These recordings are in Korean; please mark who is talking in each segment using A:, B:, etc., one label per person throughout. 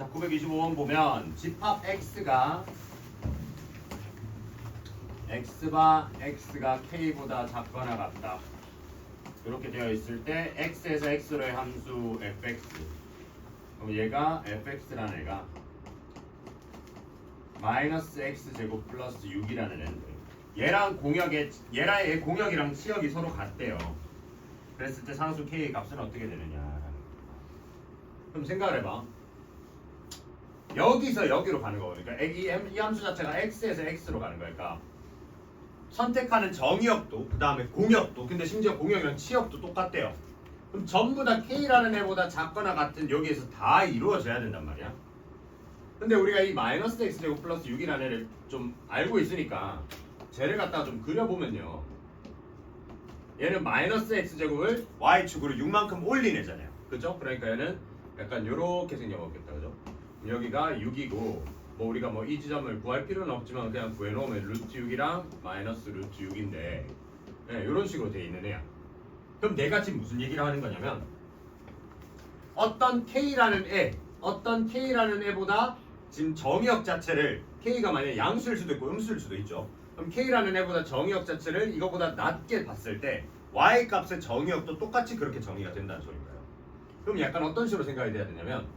A: 자, 925번 보면 집합 x가 k보다 작거나 같다. 이렇게 되어 있을 때 x에서 x로의 함수 fx. 그럼 얘가 fx라는 애가 마이너스 x제곱 플러스 6이라는 애인데 얘랑 공역이랑 치역이 서로 같대요. 그랬을 때 상수 k의 값은 어떻게 되느냐. 그럼 생각을 해봐. 여기서 여기로 가는 거니까 이 함수 자체가 x에서 x로 가는 거니까 선택하는 정의역도 그 다음에 공역도 근데 심지어 공역이랑 치역도 똑같대요. 그럼 전부 다 k라는 애보다 작거나 같은 여기에서 다 이루어져야 된단 말이야. 근데 우리가 이 마이너스 x제곱 플러스 6이라는 애를 좀 알고 있으니까 쟤를 갖다가 좀 그려보면요. 얘는 마이너스 x제곱을 y축으로 6만큼 올린 애잖아요. 그죠? 그러니까 얘는 약간 요렇게 생겨먹겠다. 그죠? 여기가 6이고 뭐 우리가 뭐 이 지점을 구할 필요는 없지만 그냥 구해놓으면 루트 6이랑 마이너스 루트 6인데 네, 이런 식으로 돼 있는 애야. 그럼 내가 지금 무슨 얘기를 하는 거냐면 어떤 k라는 애보다 지금 정의역 자체를 k가 만약에 양수일 수도 있고 음수일 수도 있죠. 그럼 k라는 애보다 정의역 자체를 이거보다 낮게 봤을 때 y 값의 정의역도 똑같이 그렇게 정의가 된다는 소리인가요? 그럼 약간 어떤 식으로 생각이 돼야 되냐면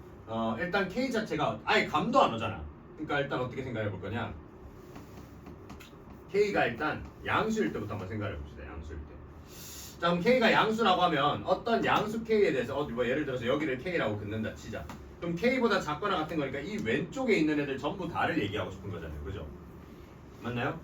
A: 일단 k 자체가 아예 감도 안 오잖아. 그러니까 일단 어떻게 생각해 볼 거냐. k가 일단 양수일 때부터 한번 생각해 봅시다. 양수일 때. 자, 그럼 k가 양수라고 하면 어떤 양수 k에 대해서 뭐 예를 들어서 여기를 k라고 긋는다 치자. 그럼 k보다 작거나 같은 거니까 이 왼쪽에 있는 애들 전부 다를 얘기하고 싶은 거잖아요. 그죠? 맞나요?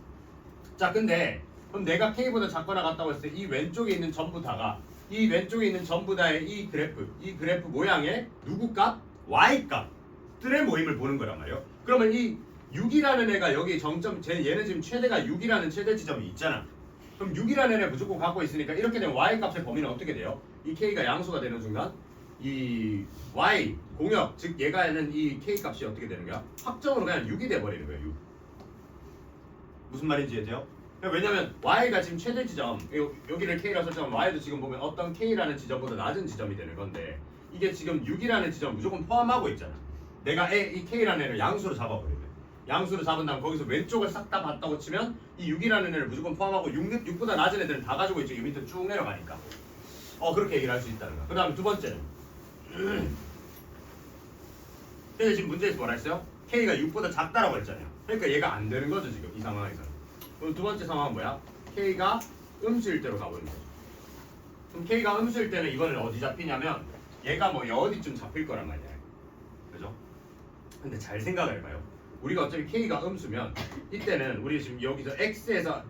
A: 자, 근데 그럼 내가 k보다 작거나 같다고 했을 때 이 왼쪽에 있는 전부 다가 이 왼쪽에 있는 전부 다의 이 그래프 모양의 누구 값? y 값들의 모임을 보는 거란 말이에요. 그러면 이 6이라는 애가 여기 정점 얘는 지금 최대가 6이라는 최대 지점이 있잖아. 그럼 6이라는 애 무조건 갖고 있으니까 이렇게 되면 y 값의 범위는 어떻게 돼요? 이 k가 양수가 되는 순간 이 y 공역 즉 얘가 하는 이 k 값이 어떻게 되는 거야? 확정으로 그냥 6이 돼 버리는 거예요. 6. 무슨 말인지 이해돼요? 왜냐면 y가 지금 최대 지점 여기를 k라고 설정하면 y도 지금 보면 어떤 k라는 지점보다 낮은 지점이 되는 건데 이게 지금 6이라는 지점 무조건 포함하고 있잖아. 내가 이 k라는 애를 양수로 잡아버리면 양수로 잡은 다음 거기서 왼쪽을 싹 다 봤다고 치면 이 6이라는 애를 무조건 포함하고 6보다 낮은 애들은 다 가지고 있죠. 이 밑에 쭉 내려가니까 그렇게 얘기를 할 수 있다는 거야. 그 다음에 두 번째는 근데 지금 문제에서 뭐라 했어요? k가 6보다 작다라고 했잖아요. 그러니까 얘가 안 되는 거죠. 지금 이 상황에서는. 그럼 두 번째 상황은 뭐야? k가 음수일 때로 가보는 거죠. 그럼 k가 음수일 때는 이거는 어디 잡히냐면 얘가 뭐 어디쯤 잡힐 거란 말이야. 그죠? 근데 잘 생각을 해봐요. 우리가 어차피 k가 음수면 이때는 우리 지금 여기서 x에서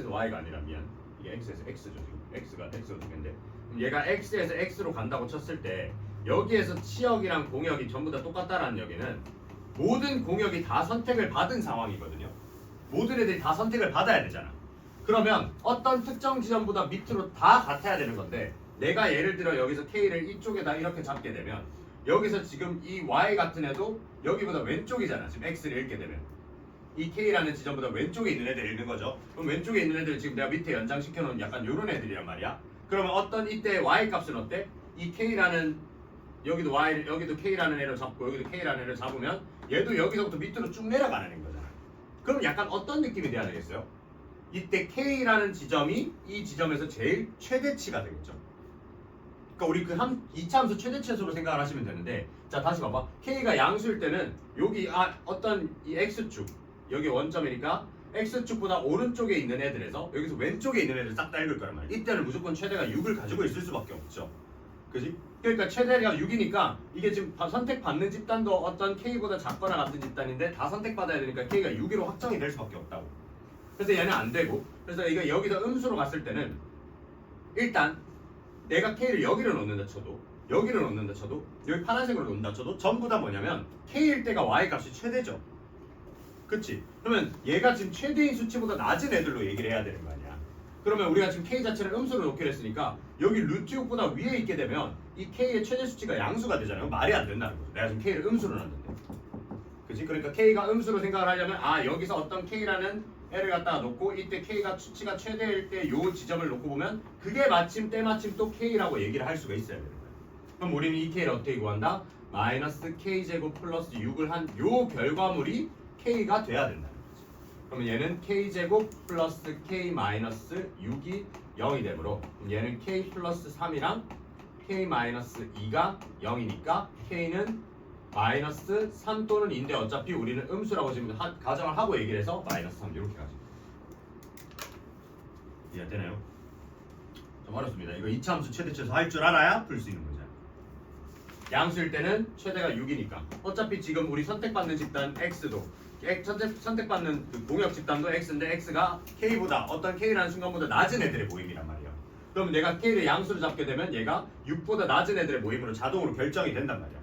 A: y가 아니라 이게 x에서 x죠. 지금 x가 x로 되는데 그럼 얘가 x에서 x로 간다고 쳤을 때 여기에서 치역이랑 공역이 전부 다 똑같다라는 얘기는 모든 공역이 다 선택을 받은 상황이거든요. 모든 애들이 다 선택을 받아야 되잖아. 그러면 어떤 특정 지점보다 밑으로 다 같아야 되는 건데 내가 예를 들어 여기서 k를 이쪽에다 이렇게 잡게 되면 여기서 지금 이 y 같은 애도 여기보다 왼쪽이잖아. 지금 x를 읽게 되면 이 k라는 지점보다 왼쪽에 있는 애들 읽는 거죠. 그럼 왼쪽에 있는 애들 지금 내가 밑에 연장시켜 놓은 약간 요런 애들이란 말이야. 그러면 어떤 이때 y 값은 어때? 이 k라는 여기도 k라는 애를 잡고 여기도 k라는 애를 잡으면 얘도 여기서부터 밑으로 쭉 내려가는 거잖아. 그럼 약간 어떤 느낌이 돼야 되겠어요? 이때 k라는 지점이 이 지점에서 제일 최대치가 되겠죠. 그러니까 우리 그 2차 함수 최대치수로 생각을 하시면 되는데 자 다시 봐봐. k가 양수일 때는 여기 어떤 이 x축 여기 원점이니까 x축보다 오른쪽에 있는 애들에서 여기서 왼쪽에 있는 애들 싹 다 읽을 거란 말이야. 이때는 무조건 최대가 6을 가지고 있을 수밖에 없죠. 그지? 그러니까 최대가 6이니까 이게 지금 선택받는 집단도 어떤 k보다 작거나 같은 집단인데 다 선택받아야 되니까 k가 6으로 확정이 될 수밖에 없다고. 그래서 얘는 안 되고 그래서 이거 여기서 음수로 갔을 때는 일단 내가 k를 여기를 놓는다 쳐도 여기를 놓는다 쳐도 여기 파란색으로 놓는다 쳐도 전부 다 뭐냐면 k일 때가 y 값이 최대죠. 그치? 그러면 얘가 지금 최대인 수치보다 낮은 애들로 얘기를 해야 되는 거 아니야. 그러면 우리가 지금 k 자체를 음수로 놓기로 했으니까 여기 루트 6보다 위에 있게 되면 이 k의 최대 수치가 양수가 되잖아요. 말이 안 된다는 거죠. 내가 지금 k를 음수로 놨는데. 그치? 그러니까 k가 음수로 생각을 하려면 여기서 어떤 k라는 애를 갖다가 놓고 이때 k가 수치가 최대일 때 요 지점을 놓고 보면 그게 마침 때마침 또 k라고 얘기를 할 수가 있어야 되는 거예요. 그럼 우리는 이 k를 어떻게 구한다? 마이너스 k제곱 플러스 6을 한 요 결과물이 k가 돼야 된다는 거지. 그러면 얘는 k제곱 플러스 k 마이너스 6이 0이 되므로 그럼 얘는 k 플러스 3이랑 k 마이너스 2가 0이니까 k는 마이너스 3 또는 인데 어차피 우리는 음수라고 지금 가정을 하고 얘기를 해서 마이너스 3 이렇게 가지고 이해되나요? 좀 어렵습니다. 이거 이차함수 최대치에서 할 줄 알아야 풀 수 있는 문제야. 양수일 때는 최대가 6이니까 어차피 지금 우리 선택받는 집단 x도 선택받는 그 공역 집단도 x인데 x가 k보다 어떤 k라는 순간보다 낮은 애들의 모임이란 말이야. 그럼 내가 k를 양수로 잡게 되면 얘가 6보다 낮은 애들의 모임으로 자동으로 결정이 된단 말이야.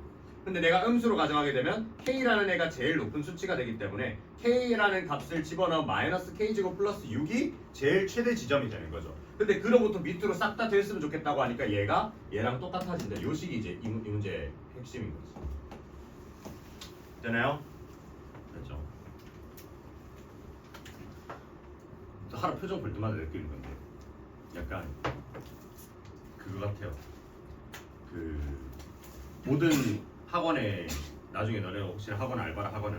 A: 근데 내가 음수로 가정하게 되면 k라는 애가 제일 높은 수치가 되기 때문에 k라는 값을 집어넣은 마이너스 k제곱 플러스 6이 제일 최대 지점이 되는 거죠. 근데 그로부터 밑으로 싹 다 됐으면 좋겠다고 하니까 얘가 얘랑 똑같아진다. 요 식이 이제 이 문제의 핵심인 거지. 되나요? 됐죠? 하루 표정 볼 때마다 느끼는 건데 약간 그거 같아요. 그 모든 학원에 나중에 너네가 혹시 학원 알바를 하거나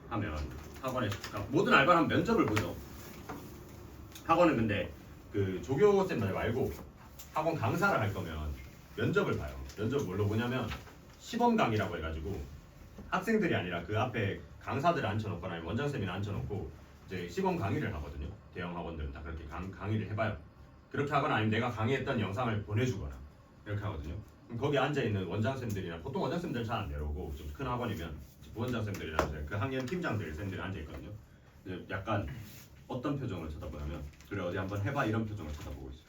A: 하면 학원에 그러니까 모든 알바를 하면 면접을 보죠. 학원은 근데 그 조교쌤들 말고 학원 강사를 할 거면 면접을 봐요. 면접 뭘로 보냐면 시범 강의라고 해가지고 학생들이 아니라 그 앞에 강사들을 앉혀놓거나 아니면 원장쌤이나 앉혀놓고 이제 시범 강의를 하거든요. 대형 학원들은 다 그렇게 강의를 해봐요. 그렇게 하거나 아니면 내가 강의했던 영상을 보내주거나 이렇게 하거든요. 그럼 거기 앉아있는 원장쌤들이나 보통 원장쌤들은 잘 안 내려오고 좀 큰 학원이면 부원장쌤들이나 그 학년 팀장들 쌤들이 앉아있거든요. 약간 어떤 표정을 쳐다보냐면 그래 어디 한번 해봐 이런 표정을 쳐다보고 있어요.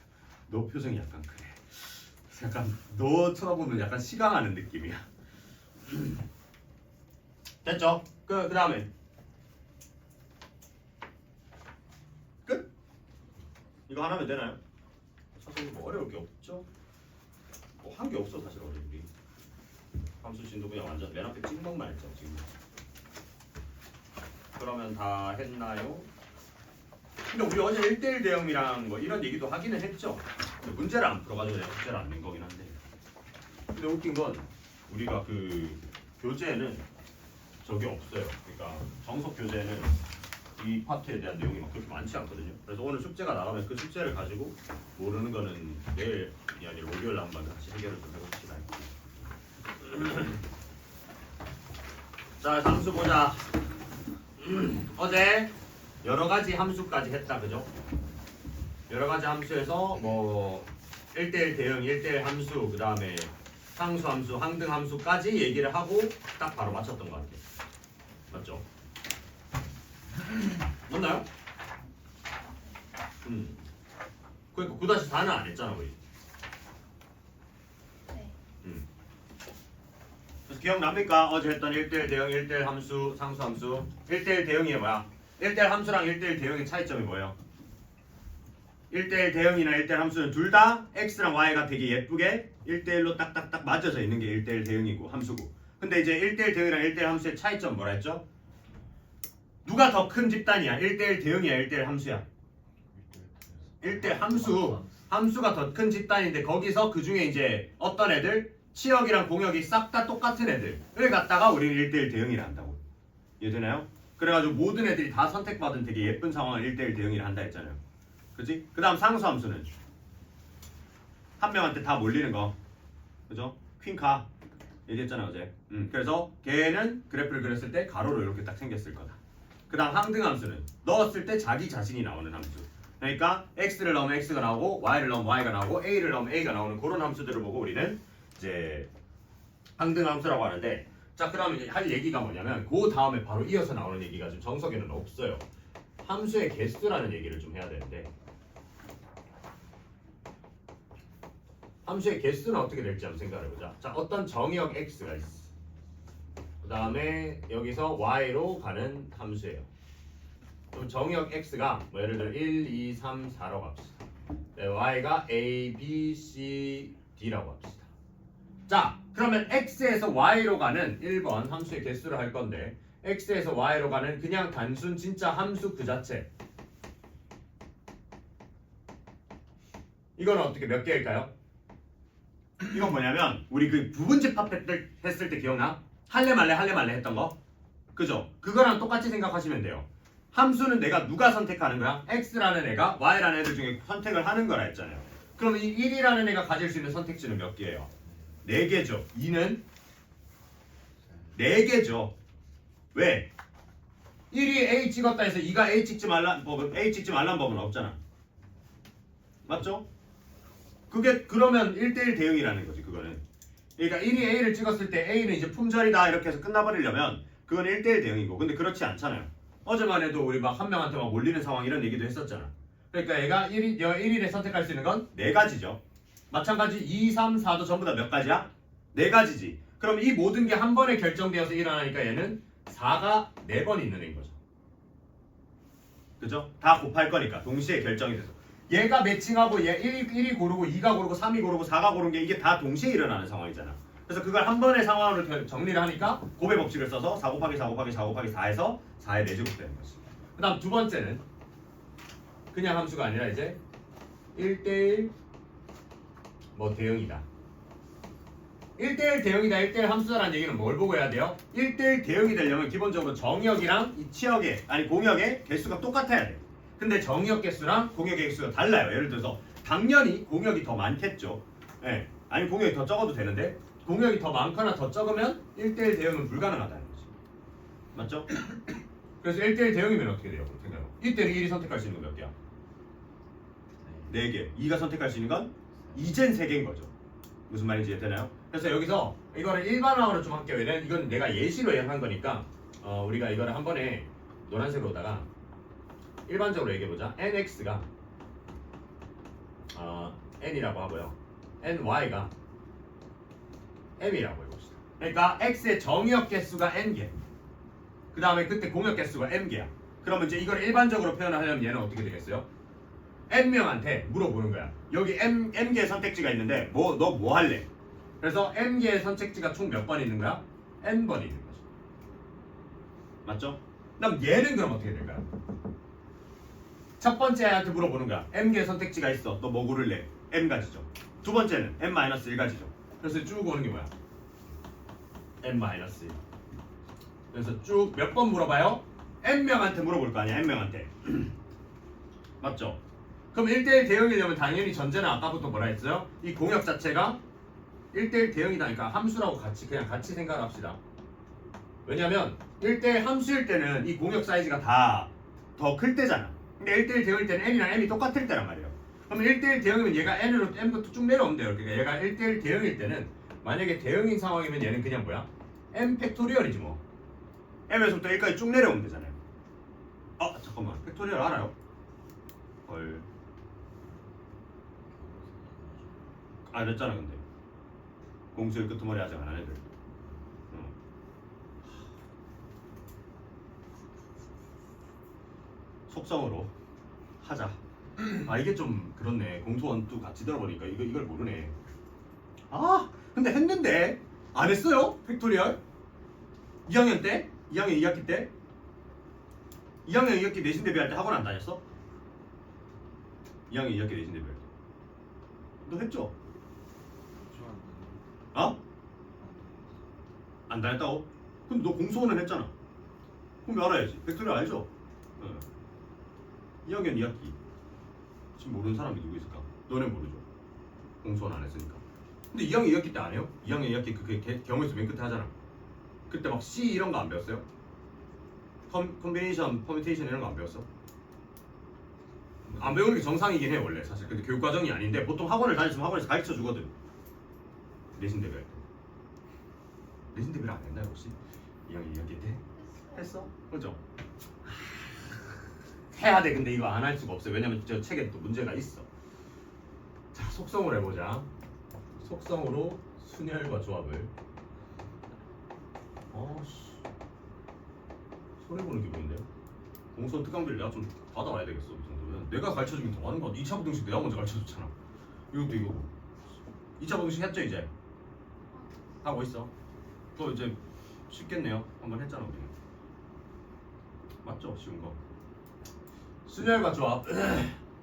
A: 너 표정이 약간 그래. 약간 너 쳐다보면 약간 시강하는 느낌이야. 됐죠? 그 다음에 끝? 이거 하나면 되나요? 사실 뭐 어려울 게 없죠? 뭐 한 게 없어 사실 어려운 게. 함수 진도 그냥 완전 맨 앞에 찍먹만 했죠 지금. 그러면 다 했나요? 근데 우리 어제 1대1 대응이랑 뭐 이런 얘기도 하기는 했죠. 근데 문제를 안 풀어가지고 내가 숙제를 안 낸 거긴 한데. 근데 웃긴 건 우리가 그 교재에는 저게 없어요. 그러니까 정석 교재에는 이 파트에 대한 내용이 막 그렇게 많지 않거든요. 그래서 오늘 숙제가 나가면 그 숙제를 가지고 모르는 거는 내일이 아니라 월요일 날 한번 같이 해결을 좀 해봅시다. 자, 함수 보자. 어제 여러 가지 함수까지 했다, 그죠? 여러 가지 함수에서 뭐 1대1 대응, 1대1 함수, 그 다음에 상수 함수, 항등 함수까지 얘기를 하고 딱 바로 맞췄던 것 같아요. 맞죠? 맞나요? 그러니까 9-4는 안 했잖아, 우리. 그래서 기억납니까? 어제 했던 1대1 대응, 1대1 함수, 상수 함수. 1대1 대응이 뭐야? 1대1 함수랑 1대1 대응의 차이점이 뭐예요? 1대1 대응이나 1대1 함수는 둘 다 x랑 y가 되게 예쁘게 1대1로 딱딱딱 맞춰져 있는 게 1대1 대응이고 함수고. 근데 이제 1대1 대응이랑 1대1 함수의 차이점 뭐라 했죠? 누가 더 큰 집단이야? 1대1 대응이야? 1대1 함수야? 1대1 함수. 함수가 더 큰 집단인데 거기서 그 중에 이제 어떤 애들? 치역이랑 공역이 싹 다 똑같은 애들을 갖다가 우리는 1대1 대응이라 한다고. 이해되나요? 그래가지고 모든 애들이 다 선택받은 되게 예쁜 상황을 1대1 대응이라 한다 했잖아요. 그치? 그 다음 상수함수는 한 명한테 다 몰리는 거. 그죠? 퀸카 얘기했잖아 어제. 그래서 걔는 그래프를 그렸을 때 가로로 이렇게 딱 생겼을 거다. 그 다음 항등함수는 넣었을 때 자기 자신이 나오는 함수. 그러니까 x를 넣으면 x가 나오고 y를 넣으면 y가 나오고 a를 넣으면 a가 나오는 그런 함수들을 보고 우리는 이제 항등함수라고 하는데, 자 그러면 할 얘기가 뭐냐면 그 다음에 바로 이어서 나오는 얘기가 지금 정석에는 없어요. 함수의 개수라는 얘기를 좀 해야 되는데, 함수의 개수는 어떻게 될지 한번 생각해보자. 자, 어떤 정의역 x가 있어. 그 다음에 여기서 y로 가는 함수예요. 그럼 정의역 x가 뭐 예를 들어 1, 2, 3, 4라고 합시다. 네, y가 a, b, c, d라고 합시다. 자, 그러면 x에서 y로 가는 1번 함수의 개수를 할 건데, x에서 y로 가는 그냥 단순 진짜 함수 그 자체. 이거는 어떻게 몇 개일까요? 이건 뭐냐면 우리 그 부분집합 했을 때 기억나? 할래 말래 했던 거? 그죠? 그거랑 똑같이 생각하시면 돼요. 함수는 내가 누가 선택하는 거야? x라는 애가 y라는 애들 중에 선택을 하는 거라 했잖아요. 그럼 이 1이라는 애가 가질 수 있는 선택지는 몇 개예요? 4개죠. 2는 4개죠. 왜? 1이 A 찍었다 해서 2가 A 찍지 말란 법은 없잖아. 맞죠? 그게 그러면 1대1 대응이라는 거지 그거는. 그러니까 1이 A를 찍었을 때 A는 이제 품절이다 이렇게 해서 끝나버리려면 그건 1대1 대응이고 근데 그렇지 않잖아요. 어제만 해도 우리 막 한 명한테 막 몰리는 상황 이런 얘기도 했었잖아. 그러니까 얘가 1일에 선택할 수 있는 건 4가지죠. 마찬가지 2, 3, 4도 전부 다 몇 가지야? 4가지지. 그럼 이 모든 게 한 번에 결정되어서 일어나니까 얘는 4가 4번 있는 애인 거죠. 그죠? 다 곱할 거니까 동시에 결정이 돼서 얘가 매칭하고 얘 1이 고르고 2가 고르고 3이 고르고 4가 고른 게 이게 다 동시에 일어나는 상황이잖아. 그래서 그걸 한 번의 상황으로 정리를 하니까 곱의 법칙을 써서 4 곱하기 4 곱하기 4 곱하기 4에서 4의 4제곱 되는 거지. 그 다음 두 번째는 그냥 함수가 아니라 이제 1대1 뭐 대응이다. 1대1 대응이다, 1대1 함수다라는 얘기는 뭘 보고 해야 돼요? 1대1 대응이 되려면 기본적으로 정역이랑 이 치역의 아니 공역의 개수가 똑같아야 돼. 근데 정역 개수랑 공역의 개수가 달라요. 예를 들어서 당연히 공역이 더 많겠죠. 예. 아니 공역이 더 적어도 되는데 공역이 더 많거나 더 적으면 1대1 대응은 불가능하다는 거지. 맞죠? 그래서 1대1 대응이면 어떻게 돼요? 생각해봐. 이때는 1이 선택할 수 있는 건 몇 개야? 4개. 2가 선택할 수 있는 건 이젠 3개인 거죠. 무슨 말인지 이해되나요? 그래서 여기서 이거를 일반화로 좀 할게요. 왜냐면 이건 내가 예시로 한 거니까 우리가 이거를 한 번에 노란색으로다가 일반적으로 얘기해보자. nx가 n이라고 하고요. ny가 m이라고 해봅시다. 그러니까 x의 정역 개수가 n개. 그 다음에 그때 공역 개수가 m개야. 그러면 이제 이걸 일반적으로 표현하려면 얘는 어떻게 되겠어요? n명한테 물어보는 거야. 여기 m개의 선택지가 있는데 너 뭐 할래? 그래서 m개의 선택지가 총 몇 번 있는 거야? n번 있는 거죠. 맞죠? 그럼 얘는 그럼 어떻게 될까요? 첫 번째 애한테 물어보는 거야. m개의 선택지가 있어. 너 뭐 고를래? m가지죠. 두 번째는 m-1가지죠. 그래서 쭉 오는 게 뭐야? m-1. 그래서 쭉 몇 번 물어봐요? n명한테 물어볼 거 아니야. n명한테. 맞죠? 그럼 1대1 대응이려면 당연히 전제는 아까부터 뭐라 했어요? 이 공역 자체가 1대1 대응이다니까 함수라고 그냥 같이 생각합시다. 왜냐면 1대1 함수일 때는 이 공역 사이즈가 다 더 클 때잖아. 근데 1대1 대응일 때는 n이랑 m이 똑같을 때란 말이에요. 그럼 1대1 대응이면 얘가 m부터 쭉 내려오면 돼요. 그러니까 얘가 1대1 대응일 때는 만약에 대응인 상황이면 얘는 그냥 뭐야? m 팩토리얼이지 뭐. m에서부터 1까지 쭉 내려오면 되잖아요. 잠깐만. 팩토리얼 알아요? 헐. 알았잖아 근데. 공수의 끄트머리 아직 안 한 애들. 속성으로 하자. 이게 좀 그렇네. 공수원도 같이 들어보니까 이걸 모르네. 근데 했는데 안 했어요? 팩토리얼? 2학년 때? 2학년 2학기 때? 2학년 2학기 내신 대비할 때 학원 안 다녔어? 2학년 2학기 내신 대비할 때. 너 했죠? 안 다녔다고? 그럼 너 공수원은 했잖아. 그럼 알아야지. 팩토리얼 알죠? 2학년 2학기. 지금 모르는 사람이 누구 있을까? 너네 모르죠. 공수원 안 했으니까. 근데 2학년 2학기 때 안 해요? 2학년 2학기 그 경우에서 맨 끝에 하잖아. 그때 막 C 이런 거 안 배웠어요? 컴비네이션, 퍼뮤테이션 이런 거 안 배웠어? 안 배우는 게 정상이긴 해 원래 사실. 근데 교육 과정이 아닌데 보통 학원을 다녔으면 학원에서 가르쳐 주거든. 내신 대비할 때. 내신 대비를 안 했나요 혹시? 2학년 2학기 때? 했어? 그죠? 해야 돼. 근데 이거 안 할 수가 없어요. 왜냐면 저 책에 또 문제가 있어. 자, 속성으로 해보자. 속성으로 순열과 조합을. 손해보는 기분인데요? 공수원 특강비를 내가 좀 받아와야 되겠어. 이 정도면 내가 가르쳐주긴 더 많은 거 같아. 2차 부등식 내가 먼저 가르쳐줬잖아. 이것도 이거고. 2차 부등식 했죠 이제? 하고 있어. 그거 이제 쉽겠네요. 한번 했잖아 우리는. 맞죠? 쉬운 거. 순열과 조합.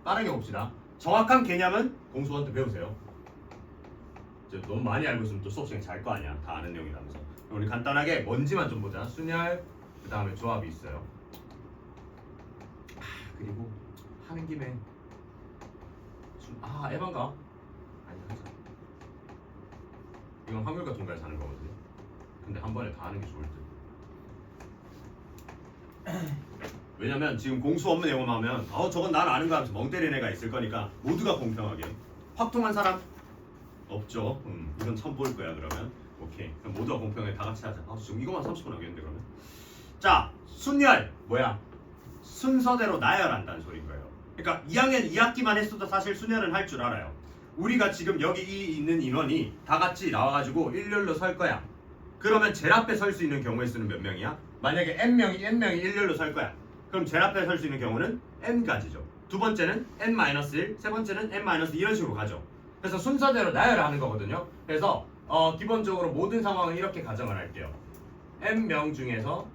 A: 빠르게 봅시다. 정확한 개념은 공수원 때 배우세요. 이제 너무 많이 알고 있으면 또 수업 시간에 잘 거 아니야. 다 아는 내용이라면서. 우리 간단하게 먼지만 좀 보자. 순열, 그 다음에 조합이 있어요. 그리고 하는 김에 에반가? 아니 하자. 이건 확률과 통과해서 하는 거거든요. 근데 한 번에 다 하는 게 좋을 듯. 왜냐면 지금 공수 없는 영어만 하면 저건 난 아는 거 하면서 멍 때리는 애가 있을 거니까 모두가 공평하게. 확통한 사람? 없죠. 이건 처음 볼 거야 그러면. 오케이. 그럼 모두가 공평하게 다 같이 하자. 지금 이거만 30분 하겠는데 그러면. 자, 순열 뭐야? 순서대로 나열한다는 소린 거예요. 그러니까 2학년 2학기만 했어도 사실 순열은 할 줄 알아요. 우리가 지금 여기 있는 인원이 다 같이 나와가지고 일렬로 설 거야. 그러면 제일 앞에 설 수 있는 경우의 수는 몇 명이야? 만약에 n명이 일렬로 설 거야. 그럼 제일 앞에 설 수 있는 경우는 n가지죠. 두 번째는 n-1, 세 번째는 n-2 이런 식으로 가죠. 그래서 순서대로 나열하는 거거든요. 그래서 기본적으로 모든 상황은 이렇게 가정을 할게요. n명 중에서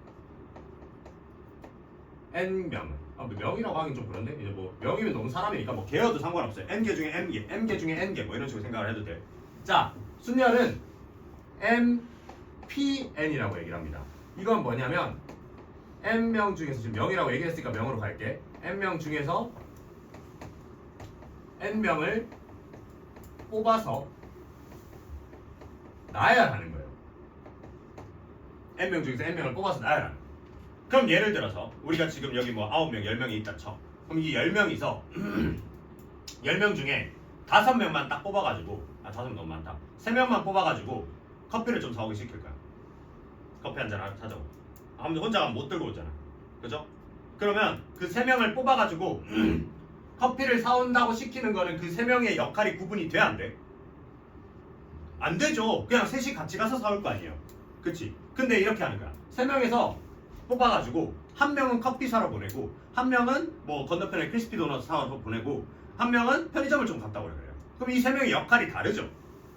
A: n명은 명이라고 하긴 좀 그런데 이제 뭐 명이면 너무 사람이니까 뭐 개여도 상관없어요. n개 중에 n개, m개 중에 n개 뭐 이런 식으로 생각을 해도 돼. 자, 순열은 mpn이라고 얘기를 합니다. 이건 뭐냐면 n명 중에서 지금 명이라고 얘기했으니까 명으로 갈게. n명 중에서 n명을 뽑아서 나열하는 거예요. n명 중에서 n명을 뽑아서 나열하는 거예요. 그럼 예를 들어서 우리가 지금 여기 뭐 9명, 10명이 있다 쳐. 그럼 이 10명이서 10명 중에 5명만 딱 뽑아가지고 5명 너무 많다. 3명만 뽑아가지고 커피를 좀 사오게 시킬 거야. 커피 한잔 사자고. 아무튼 혼자 가면 못 들고 오잖아. 그죠? 그러면 그 3명을 뽑아가지고 커피를 사온다고 시키는 거는 그 3명의 역할이 구분이 돼, 안 돼? 안 되죠. 그냥 셋이 같이 가서 사올 거 아니에요. 그치? 근데 이렇게 하는 거야. 3명에서 뽑아가지고 한 명은 커피 사러 보내고 한 명은 뭐 건너편에 크리스피 도넛 사러 보내고 한 명은 편의점을 좀 갔다 오래 그래요. 그럼 이 3명의 역할이 다르죠.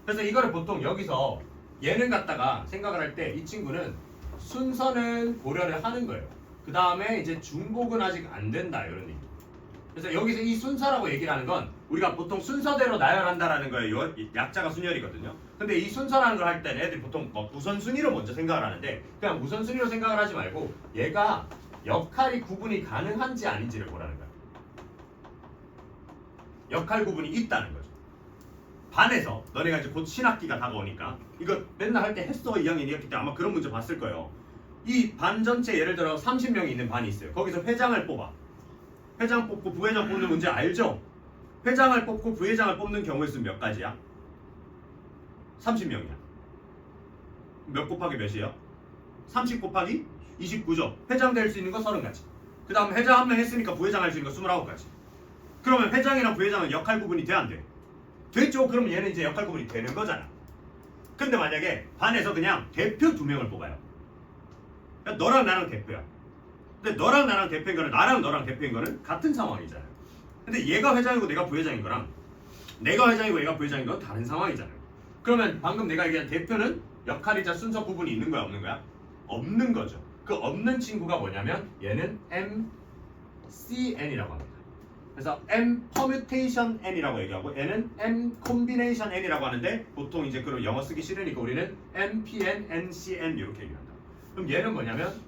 A: 그래서 이거를 보통 여기서 얘는 갖다가 생각을 할 때 이 친구는 순서는 고려를 하는 거예요. 그 다음에 이제 중복은 아직 안 된다 이런 얘기. 그래서 여기서 이 순서라고 얘기를 하는 건 우리가 보통 순서대로 나열한다라는 거예요. 약자가 순열이거든요. 근데 이 순서라는 걸 할 때는 애들이 보통 우선순위로 먼저 생각을 하는데 그냥 우선순위로 생각을 하지 말고 얘가 역할이 구분이 가능한지 아닌지를 보라는 거야. 역할 구분이 있다는 거죠. 반에서 너네가 이제 곧 신학기가 다가오니까 이거 맨날 할 때 했어 2학년이었기 때문에 아마 그런 문제 봤을 거예요. 이 반 전체 예를 들어 30명이 있는 반이 있어요. 거기서 회장을 뽑아. 회장 뽑고 부회장 뽑는 문제 알죠? 회장을 뽑고 부회장을 뽑는 경우의 수는 몇 가지야? 30명이야. 몇 곱하기 몇이에요? 30 곱하기 29죠. 회장 될 수 있는 거 30가지. 그 다음 회장 한 명 했으니까 부회장 할 수 있는 거 29가지. 그러면 회장이랑 부회장은 역할 구분이 돼, 안 돼? 됐죠? 그러면 얘는 이제 역할 구분이 되는 거잖아. 근데 만약에 반에서 그냥 대표 2명을 뽑아요. 그러니까 너랑 나랑 대표야. 근데 너랑 나랑 대표인 거는 나랑 너랑 대표인 거는 같은 상황이잖아요. 근데 얘가 회장이고 내가 부회장인 거랑 내가 회장이고 얘가 부회장인 건 다른 상황이잖아요. 그러면 방금 내가 얘기한 대표는 역할이자 순서 구분이 있는 거야 없는 거야? 없는 거죠. 그 없는 친구가 뭐냐면 얘는 MCN이라고 합니다. 그래서 M permutation N이라고 얘기하고 얘는 M combination N이라고 하는데 보통 이제 그런 영어 쓰기 싫으니까 우리는 MPN, NCN 이렇게 얘기한다. 그럼 얘는 뭐냐면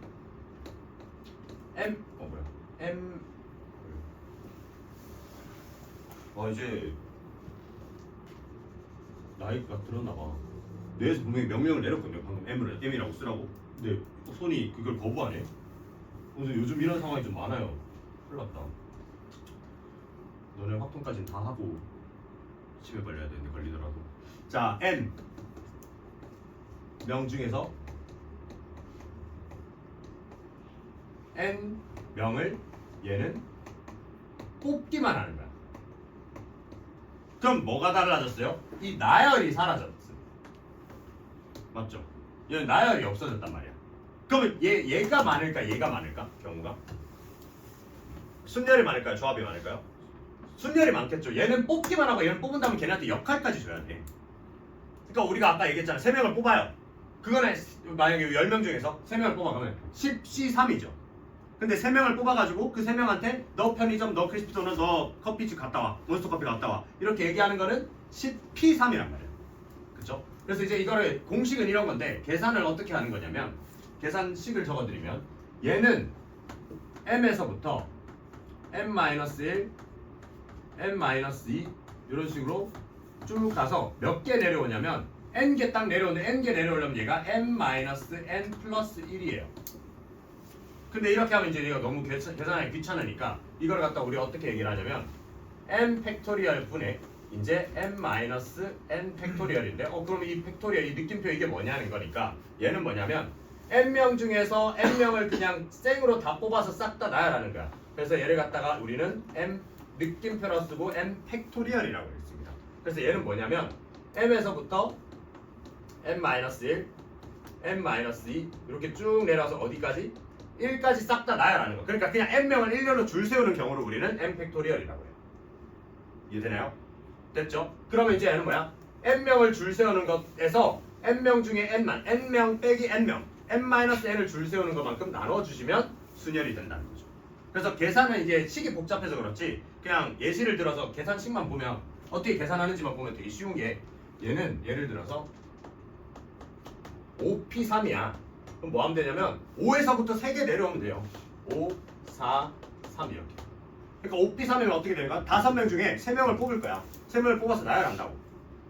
A: 이제 나이가 들었나 봐. 뇌에서 분명히 명령을 내렸거든요. 방금 M이라고 쓰라고. 근데 손이 그걸 거부하네. 그래서 요즘 이런 상황이 좀 많아요. 큰일 났다. 너네 확통까지는 다 하고 집에 걸려야 되는데 걸리더라도. 자, N 명 중에서 N 명을 얘는 뽑기만 하는 거야. 그럼 뭐가 달라졌어요? 이 나열이 사라졌어. 맞죠? 얘는 나열이 없어졌단 말이야. 그러면 얘가 많을까? 얘가 많을까? 경우가? 순열이 많을까요? 조합이 많을까요? 순열이 많겠죠. 얘는 뽑기만 하고 얘는 뽑은다면 걔네한테 역할까지 줘야 돼. 그러니까 우리가 아까 얘기했잖아. 3명을 뽑아요. 그거는 만약에 10명 중에서 3명을 뽑아 그러면 10C3이죠. 근데 3명을 뽑아가지고 그 3명한테 너 편의점, 너 크리스피 도넛, 너 커피집 갔다 와, 몬스터 커피 갔다 와 이렇게 얘기하는 거는 10P3이란 말이야. 그래서 이제 이거를 공식은 이런 건데 계산을 어떻게 하는 거냐면 계산식을 적어드리면 얘는 m에서부터 m-1, m-2 이런 식으로 쭉 가서 몇 개 내려오냐면 n개 딱 내려오는데 n개 내려오려면 얘가 m-n 플러스 1이에요. 근데 이렇게 하면 이제 이거 너무 계산하기 귀찮으니까 이걸 갖다 우리 어떻게 얘기를 하냐면 m 팩토리얼 분의 이제 m-n 팩토리얼인데 그럼 이 팩토리얼 이 느낌표 이게 뭐냐는 거니까 얘는 뭐냐면 n명 중에서 n명을 그냥 생으로 다 뽑아서 싹 다 나열하는 거야. 그래서 얘를 갖다가 우리는 m 느낌표로 쓰고 m 팩토리얼이라고 했습니다. 그래서 얘는 뭐냐면 m에서부터 m-1, m-2 이렇게 쭉 내려와서 어디까지? 1까지 싹 다 나열하는 거. 그러니까 그냥 n명을 일렬로 줄 세우는 경우를 우리는 m 팩토리얼이라고 해요. 이해되나요? 됐죠? 그러면 이제 얘는 뭐야? n명을 줄 세우는 것에서 n명 중에 n만 n명 빼기 n명 n-n을 줄 세우는 것만큼 나눠주시면 순열이 된다는 거죠. 그래서 계산은 이게 식이 복잡해서 그렇지 그냥 예시를 들어서 계산식만 보면 어떻게 계산하는지만 보면 되게 쉬운 게 얘는 예를 들어서 5p3이야. 그럼 뭐 하면 되냐면 5에서부터 3개 내려오면 돼요. 5, 4, 3 이렇게. 그러니까 5p3이면 어떻게 되는가? 5명 중에 3명을 뽑을 거야. 3명을 뽑아서 나열한다고.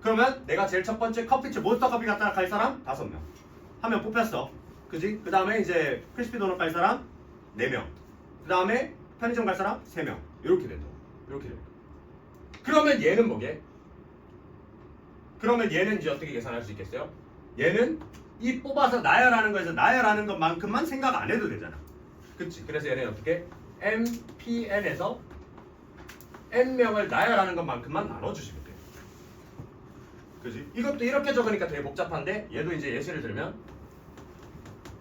A: 그러면 내가 제일 첫 번째 커피집 몬스터 커피 갖다가 갈 사람 5명. 한 명 뽑혔어. 그지? 그 다음에 이제 크리스피 도넛 갈 사람 4명. 그 다음에 편의점 갈 사람 3명. 이렇게 된다고. 이렇게 된다. 그러면 얘는 뭐게? 그러면 얘는 이제 어떻게 계산할 수 있겠어요? 얘는 이 뽑아서 나열하는 거에서 나열하는 것만큼만 생각 안 해도 되잖아. 그치? 그래서 얘는 어떻게? MPN에서 N명을 나열하는 것만큼만 나눠주시면 돼요. 그지? 이것도 이렇게 적으니까 되게 복잡한데 얘도 이제 예시를 들면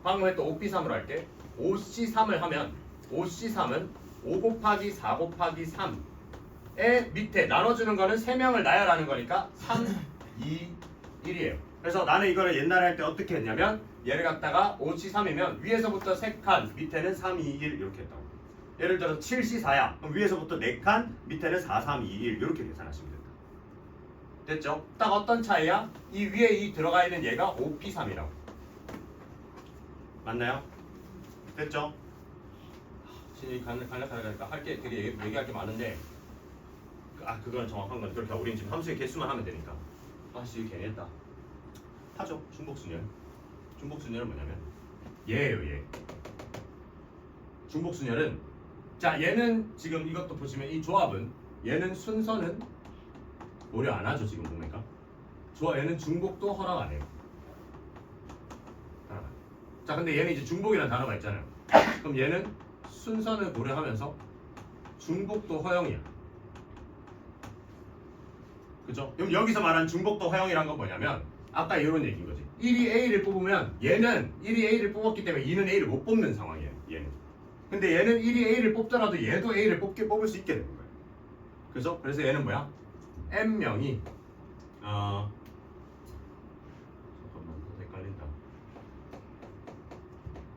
A: 방금 했던 5P3으로 할게. 5C3을 하면 5C3은 5 곱하기 4 곱하기 3의 밑에 나눠주는 거는 3명을 나열하는 거니까 3, 2, 1이에요. 그래서 나는 이거를 옛날에 할 때 어떻게 했냐면 얘를 갖다가 5C3이면 위에서부터 3칸 밑에는 3, 2, 1 이렇게 했다고. 예를 들어서 7C4야. 그럼 위에서부터 4칸 밑에는 4, 3, 2, 1 이렇게 계산하시면 된다. 됐죠? 딱 어떤 차이야? 이 위에 이 들어가 있는 얘가 5P3이라고. 맞나요? 됐죠? 신이 간략하니까 할게 되게 얘기할 게 많은데 그건 정확한 건 그렇게 우린 지금 함수의 개수만 하면 되니까 아씨 괜히 했다. 하죠. 중복순열. 중복순열은 뭐냐면 얘예요. 얘. 중복순열은 자 얘는 지금 이것도 보시면 이 조합은 얘는 순서는 고려 안 하죠. 지금 보니까 얘는 중복도 허락 안 해요. 자 근데 얘는 이제 중복이라는 단어가 있잖아요. 그럼 얘는 순서는 고려하면서 중복도 허용이야. 그죠? 그럼 여기서 말하는 중복도 허용이란 건 뭐냐면 아까 이런 얘기인 거지. 1이 A를 뽑으면 얘는 1이 A를 뽑았기 때문에 2는 A를 못 뽑는 상황이에요. 얘는. 근데 얘는 1이 A를 뽑더라도 얘도 A를 뽑을 수 있게 되는 거예요. 그죠? 그래서 얘는 뭐야? M명이 잠깐만 헷갈린다.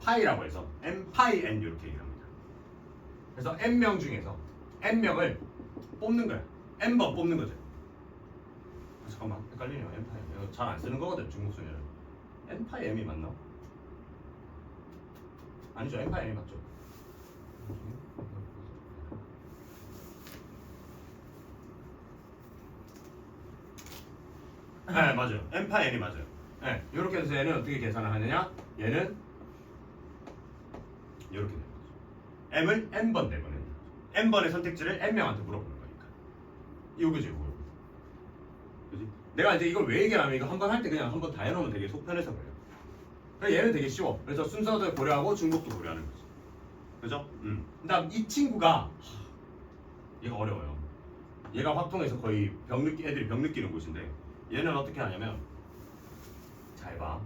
A: 파이라고 해서 M 파이 N 이렇게 얘기합니다. 그래서 N명 중에서 N명을 뽑는 거야. N번 뽑는 거죠. 잠깐만 헷갈리네요. N파이 잘 안 쓰는 거거든 중복순열은. N파이 M이 맞나? 아니죠. N파이 M이 맞죠. 네 맞아요. N파이 N이 맞아요. 네, 이렇게 해서 얘는 어떻게 계산을 하느냐? 얘는 이렇게 되는 거죠. M을 N번 내보내는 거죠. N번의 선택지를 N명한테 물어보는 거니까. 이거지 이거. 그지? 내가 이제 이걸 왜 얘기하냐면 이거 한 번 할 때 그냥 한 번 다 해놓으면 되게 속 편해서 그래요. 그러니까 얘는 되게 쉬워. 그래서 순서도 고려하고 중복도 고려하는 거지. 그죠? 그다음 이 친구가 얘가 어려워요. 얘가 확통해서 거의 애들이 병 느끼는 곳인데 얘는 어떻게 하냐면 잘 봐.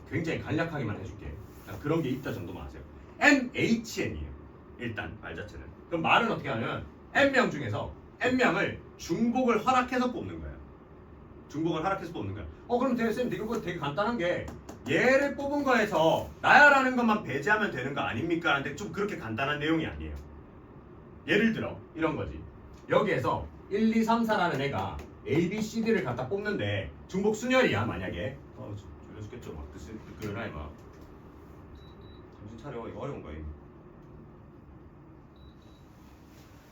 A: 굉장히 간략하게만 해줄게. 그런 게 있다 정도만 아세요. NHN이에요. 일단 말 자체는. 그럼 말은 어떻게 하냐면 N명 중에서 N명을 중복을 허락해서 뽑는 거예요. 중복을 허락해서 뽑는 거야. 그럼 쌤 이거 되게 간단한 게 얘를 뽑은 거에서 나열하는 것만 배제하면 되는 거 아닙니까? 하는데 좀 그렇게 간단한 내용이 아니에요. 예를 들어 이런 거지. 여기에서 1, 2, 3, 4라는 애가 A, B, C, D를 갖다 뽑는데 중복 순열이야 만약에. 졸려 죽겠죠. 막 뜨끈하게 막. 정신 차려. 이거 어려운 거야.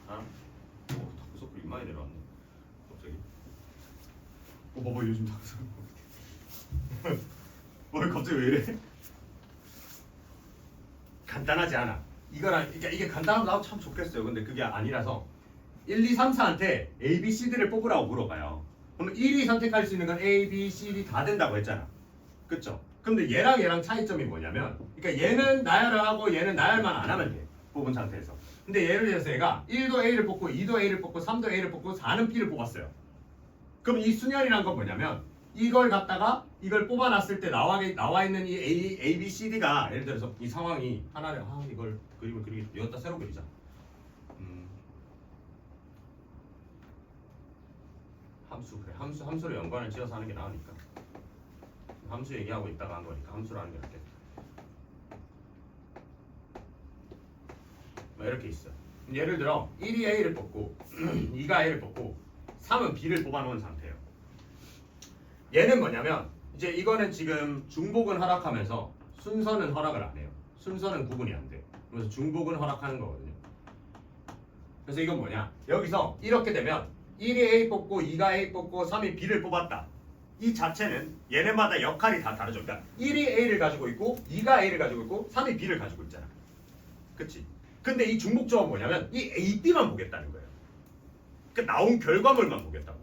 A: 아? 다크서클 이마에 내려왔네. 갑자기. 봐봐 요즘 다크서클. 갑자기 왜 이래? 간단하지 않아. 그러니까 이게 간단하면 나도 참 좋겠어요. 근데 그게 아니라서 1, 2, 3, 4한테 A, B, C, D를 뽑으라고 물어봐요. 그러면 1위 선택할 수 있는 건 A, B, C, D 다 된다고 했잖아. 그쵸? 근데 얘랑 차이점이 뭐냐면, 그러니까 얘는 나열을 하고 얘는 나열만 안 하면 돼. 뽑은 상태에서. 근데 예를 들어서 얘가 1도 A를 뽑고 2도 A를 뽑고 3도 A를 뽑고 4는 B를 뽑았어요. 그럼 이 순열이란 건 뭐냐면 이걸 갖다가 이걸 뽑아놨을 때 나와 있는 이 A, B, C, D가 예를 들어서 이 상황이 하나를 이걸 그림을 그리기 여기다 새로 그리자. 함수로 연관을 지어서 하는 게 나으니까. 함수 얘기하고 있다가 한 거니까 함수로 하는 게 낫겠다. 이렇게 있어. 예를 들어 1이 A를 뽑고 2가 A를 뽑고 3은 B를 뽑아놓은 상태예요. 얘는 뭐냐면 이제 이거는 지금 중복은 허락하면서 순서는 허락을 안 해요. 순서는 구분이 안 돼. 그래서 중복은 허락하는 거거든요. 그래서 이건 뭐냐? 여기서 이렇게 되면 1이 A 뽑고 2가 A 뽑고 3이 B를 뽑았다. 이 자체는 얘네마다 역할이 다 다르죠. 그러니까 1이 A를 가지고 있고 2가 A를 가지고 있고 3이 B를 가지고 있잖아. 그치? 근데 이 중복조합은 뭐냐면 이 A, B만 보겠다는 거예요. 그러니까 나온 결과물만 보겠다고.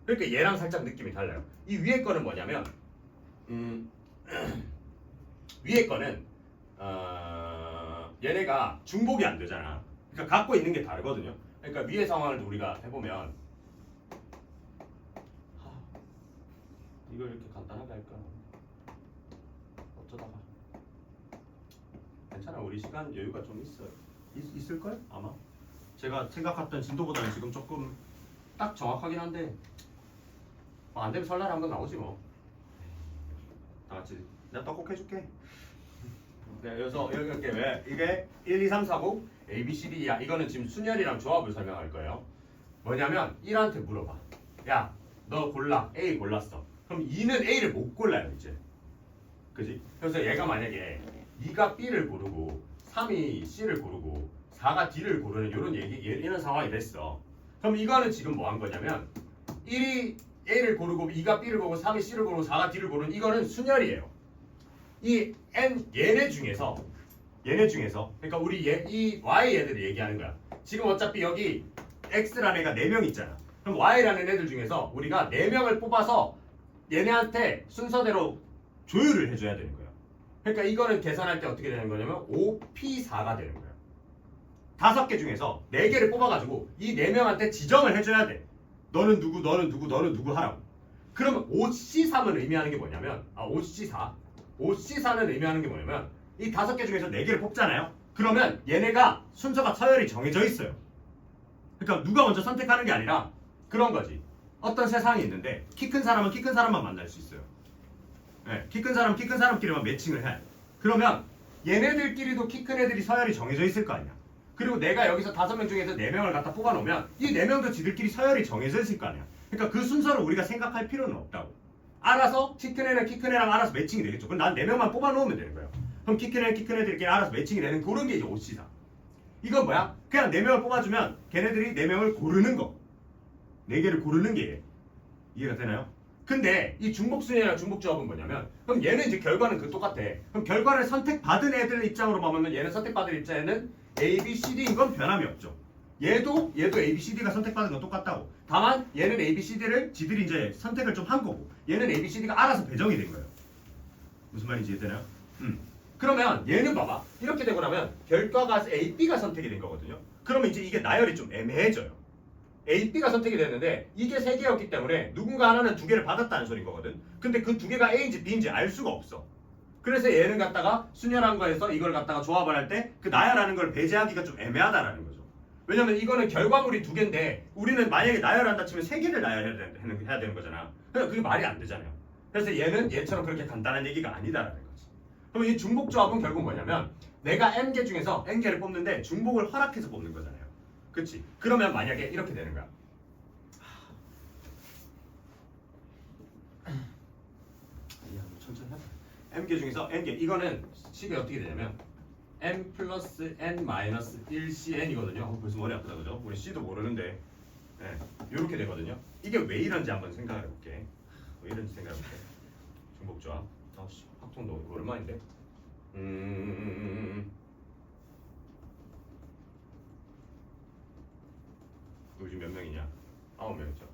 A: 그러니까 얘랑 살짝 느낌이 달라요. 이 위에 거는 뭐냐면 위에 거는 얘네가 중복이 안 되잖아. 그러니까 갖고 있는 게 다르거든요. 그러니까 위의 상황을 우리가 해보면 이걸 이렇게 간단하게 할까? 어쩌다가 괜찮아. 우리 시간 여유가 좀 있어요. 있을걸? 아마 제가 생각했던 진도보다는 지금 조금 딱 정확하긴 한데 안 되면 설날에 한번 나오지 뭐. 다 같이 내가 떡국 해줄게. 네, 그래서 이렇게 왜 이게 1, 2, 3, 4, 5 A, B, C, D야. 이거는 지금 순열이랑 조합을 설명할 거예요. 뭐냐면 1한테 물어봐. 야, 너 골라. A 골랐어. 그럼 2는 A를 못 골라요 이제. 그지? 그래서 얘가 만약에 2가 B를 고르고 3이 C를 고르고 4가 D를 고르는 이런 상황이 됐어. 그럼 이거는 지금 뭐 한 거냐면 1이 A를 고르고 2가 B를 고르고 3이 C를 고르고 4가 D를 고르는 이거는 순열이에요. 이 얘네 중에서 그러니까 우리 이 Y 애들을 얘기하는 거야. 지금 어차피 여기 X라는 애가 4명 있잖아. 그럼 Y라는 애들 중에서 우리가 4명을 뽑아서 얘네한테 순서대로 조율을 해줘야 되는 거야. 그러니까 이거는 계산할 때 어떻게 되는 거냐면 5P4가 되는 거야. 5개 중에서 4개를 뽑아가지고 이 4명한테 지정을 해줘야 돼. 너는 누구, 너는 누구, 너는 누구 하라고. 그러면 5C3은 의미하는 게 뭐냐면 5C4는 의미하는 게 뭐냐면 이 5개 중에서 4개를 뽑잖아요. 그러면 얘네가 순서가 서열이 정해져 있어요. 그러니까 누가 먼저 선택하는 게 아니라 그런 거지. 어떤 세상이 있는데 키 큰 사람은 키 큰 사람만 만날 수 있어요. 네, 키 큰 사람끼리만 매칭을 해. 그러면 얘네들끼리도 키 큰 애들이 서열이 정해져 있을 거 아니야. 그리고 내가 여기서 5명 중에서 4명을 갖다 뽑아놓으면 이 4명도 지들끼리 서열이 정해져 있을 거 아니야. 그러니까 그 순서를 우리가 생각할 필요는 없다고. 알아서 키 큰 애는 키 큰 애랑 알아서 매칭이 되겠죠. 그럼 난 4명만 뽑아놓으면 되는 거예요. 그럼 키 큰 애들끼리 알아서 매칭이 되는 그런 게 이제 5C4. 이건 뭐야? 그냥 4명을 뽑아주면 걔네들이 4명을 고르는 거. 4개를 고르는 게 이해가 되나요? 근데 이 중복순위랑 중복조합은 뭐냐면 그럼 얘는 이제 결과는 똑같아. 그럼 결과를 선택받은 애들 입장으로 보면 얘는 선택받은 입장에는 A, B, C, D인 건 변함이 없죠. 얘도 A, B, C, D가 선택받은 건 똑같다고. 다만 얘는 A, B, C, D를 지들이 이제 선택을 좀 한 거고 얘는 A, B, C, D가 알아서 배정이 된 거예요. 무슨 말인지 이해되나요? 그러면 얘는 봐봐. 이렇게 되고 나면 결과가 A, B가 선택이 된 거거든요. 그러면 이제 이게 나열이 좀 애매해져요. A, B가 선택이 됐는데 이게 3개였기 때문에 누군가 하나는 2개를 받았다는 소린 거거든. 근데 그 2개가 A인지 B인지 알 수가 없어. 그래서 얘는 갖다가 순열한 거에서 이걸 갖다가 조합을 할 때 그 나열하는 걸 배제하기가 좀 애매하다라는 거죠. 왜냐면 이거는 결과물이 2개인데 우리는 만약에 나열한다 치면 3개를 나열해야 되는 거잖아. 그러니까 그게 말이 안 되잖아요. 그래서 얘는 얘처럼 그렇게 간단한 얘기가 아니다라는 거지. 그럼 이 중복조합은 결국 뭐냐면 내가 N개 중에서 N개를 뽑는데 중복을 허락해서 뽑는 거잖아요. 그치? 그러면 만약에 이렇게 되는 거야. 천천히 해봐. m개 중에서 n개 이거는 식이 어떻게 되냐면 n 플러스 n 마이너스 1cn이거든요. 벌써 머리 아프다 그죠? 우리 c도 모르는데 네, 이렇게 되거든요. 이게 왜 이런지 한번 생각을 해볼게. 왜 이런지 생각해볼게. 중복조합. 아씨 확통도 오랜만인데. 요즘 몇 명이냐? 9명이죠.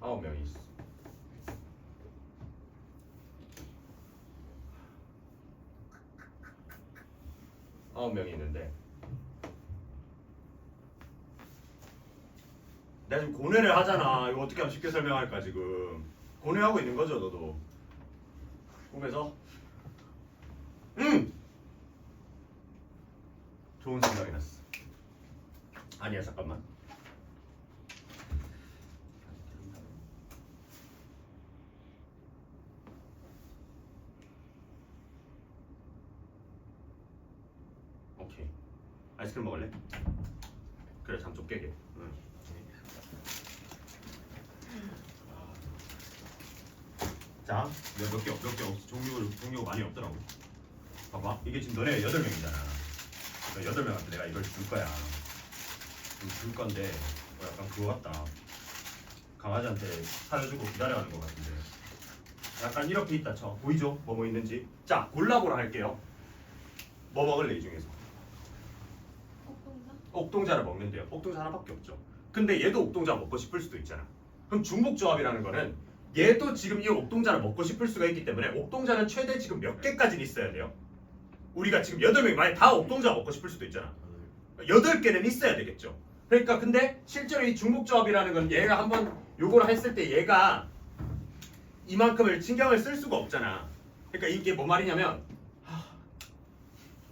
A: 9명이 있어. 아홉 명이 있는데 내가 지금 고뇌를 하잖아. 이거 어떻게 하면 쉽게 설명할까 지금. 고뇌하고 있는 거죠 너도. 꿈에서 좋은 생각이 났어. 아니야 잠깐만. 오케이. 아이스크림 먹을래? 그래 잠 좀 깨게. 응. 자, 몇 개 없어. 종류가 많이 없더라고. 봐봐, 이게 지금 너네 8명이잖아. 8명한테 내가 이걸 줄 거야. 줄 건데 약간 그거 같다. 강아지한테 사려주고 기다려하는 것 같은데. 약간 이렇게 있다 쳐. 보이죠? 뭐 있는지. 자, 골라보라 할게요. 뭐 먹을래 이 중에서? 옥동자를 먹는데요. 옥동자 하나밖에 없죠. 근데 얘도 옥동자 먹고 싶을 수도 있잖아. 그럼 중복조합이라는 거는 얘도 지금 이 옥동자를 먹고 싶을 수가 있기 때문에 옥동자는 최대 지금 몇 개까지는 있어야 돼요? 우리가 지금 8명이 만약 다 옥동자 먹고 싶을 수도 있잖아. 8개는 있어야 되겠죠. 그러니까 근데 실제로 이 중복조합이라는 건 얘가 한번 요거를 했을 때 얘가 이만큼을 신경을 쓸 수가 없잖아. 그러니까 이게 뭔 말이냐면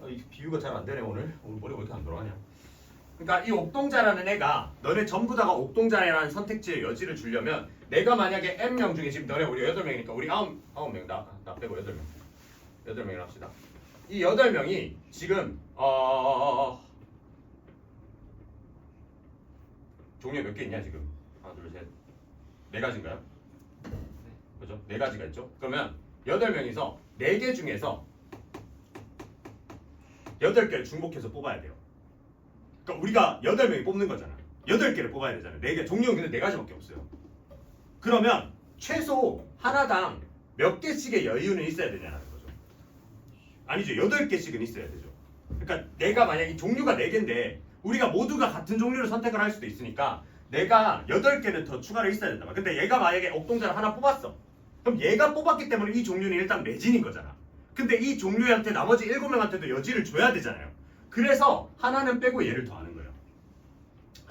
A: 이 비유가 잘 안 되네 오늘 머리가 왜 이렇게 안 돌아가냐. 그러니까 이 옥동자라는 애가 너네 전부 다가 옥동자라는 선택지의 여지를 주려면 내가 만약에 n명 중에 지금 너네 우리 8명이니까 우리 9명 나 빼고 8명 8명이라 합시다. 이 8명이 지금 종류 몇 개 있냐 지금? 하나 둘 셋 4가지인가요? 그죠? 4가지가 있죠? 그러면 8명이서 4개 중에서 8개를 중복해서 뽑아야 돼요. 그러니까 우리가 8명이 뽑는 거잖아. 8개를 뽑아야 되잖아. 4개. 종류는 근데 4가지밖에 없어요. 그러면 최소 하나당 몇 개씩의 여유는 있어야 되냐는 거죠. 아니죠. 8개씩은 있어야 되죠. 그러니까 내가 만약 이 종류가 4개인데 우리가 모두가 같은 종류를 선택을 할 수도 있으니까 내가 8개는 더 추가로 있어야 된다. 근데 얘가 만약에 옥동자를 하나 뽑았어. 그럼 얘가 뽑았기 때문에 이 종류는 일단 매진인 거잖아. 근데 이 종류한테 나머지 7명한테도 여지를 줘야 되잖아요. 그래서 하나는 빼고 얘를 더 하는 거예요.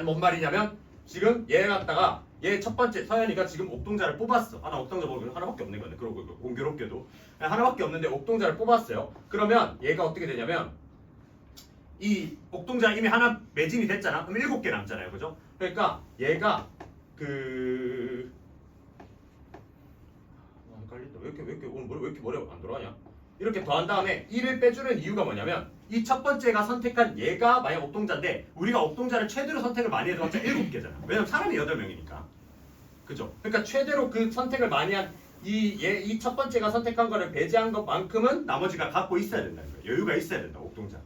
A: 뭔 말이냐면 지금 얘 갖다가 얘 첫 번째 서현이가 지금 옥동자를 뽑았어. 나 옥동자 먹으면 하나밖에 없는 거네. 그러고 공교롭게도 하나밖에 없는데 옥동자를 뽑았어요. 그러면 얘가 어떻게 되냐면 이 옥동자 이미 하나 매진이 됐잖아. 그럼 7개 남잖아요. 그죠? 그러니까 얘가 헷갈린다. 왜 이렇게 오늘 왜 이렇게 머리가 안 돌아가냐? 이렇게 더한 다음에 1을 빼주는 이유가 뭐냐면 이 첫 번째가 선택한 얘가 만약 옥동자인데 우리가 옥동자를 최대로 선택을 많이 해줘봤자 7개잖아. 왜냐면 사람이 8명이니까. 그죠? 그러니까 최대로 그 선택을 많이 한 이 첫 번째가 선택한 거를 배제한 것만큼은 나머지가 갖고 있어야 된다는 거예요. 여유가 있어야 된다. 옥동자가.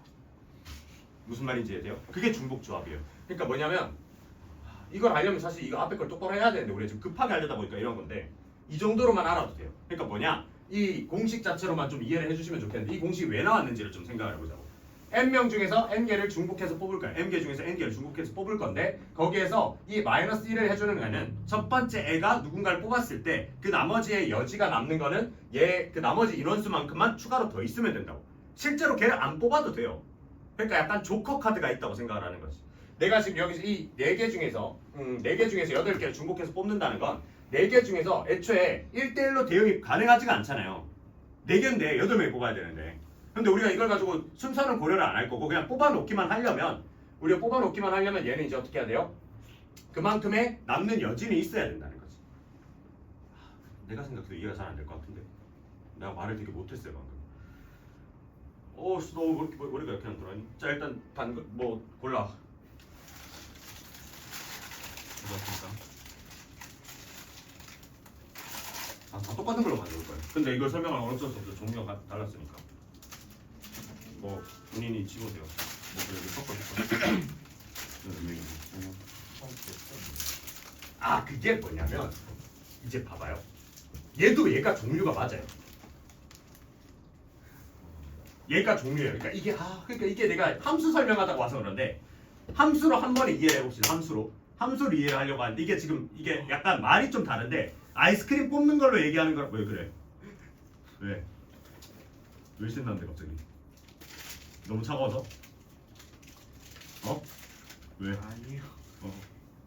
A: 무슨 말인지 이해돼요? 그게 중복조합이에요. 그러니까 뭐냐면 이걸 알려면 사실 이거 앞에 걸 똑바로 해야 되는데 우리가 지금 급하게 하려다 보니까 이런 건데 이 정도로만 알아도 돼요. 그러니까 뭐냐? 이 공식 자체로만 좀 이해를 해주시면 좋겠는데 이 공식이 왜 나왔는지를 좀 생각을 해보자고. n명 중에서 n개를 중복해서 뽑을 거야. m개 중에서 n개를 중복해서 뽑을 건데 거기에서 이 마이너스 1을 해주는 애는 첫 번째 애가 누군가를 뽑았을 때 그 나머지의 여지가 남는 거는 얘 그 나머지 인원수만큼만 추가로 더 있으면 된다고. 실제로 걔를 안 뽑아도 돼요. 그러니까 약간 조커 카드가 있다고 생각을 하는 거지. 내가 지금 여기서 이 4개 중에서 4개 중에서 8개를 중복해서 뽑는다는 건 4개 중에서 애초에 1대1로 대응이 가능하지가 않잖아요. 4개인데 8명이 뽑아야 되는데. 근데 우리가 이걸 가지고 순서는 고려를 안 할 거고 그냥 뽑아놓기만 하려면 얘는 이제 어떻게 해야 돼요? 그만큼의 남는 여진이 있어야 된다는 거지. 내가 생각해도 이해가 잘 안 될 것 같은데 내가 말을 되게 못했어요 방금. 너 왜 이렇게 머리가 이렇게 안 돌아가니? 자 일단 골라. 다 똑같은 걸로 만들 거예요. 근데 이걸 설명할 어쩔 수 없어. 종류가 달랐으니까. 뭐 본인이 집어세요. 뭐 여기 섞어줄까? 그게 뭐냐면 이제 봐봐요. 얘도 얘가 종류가 맞아요. 얘가 종류예요. 그러니까 이게 내가 함수 설명하다가 와서 그런데 함수로 한 번에 이해해 봅시다. 함수로 이해를 하려고 하는데 이게 지금 이게 약간 말이 좀 다른데 아이스크림 뽑는 걸로 얘기하는 거라. 왜 그래? 왜 신나는데 갑자기? 너무 차가워서? 왜?
B: 아니요.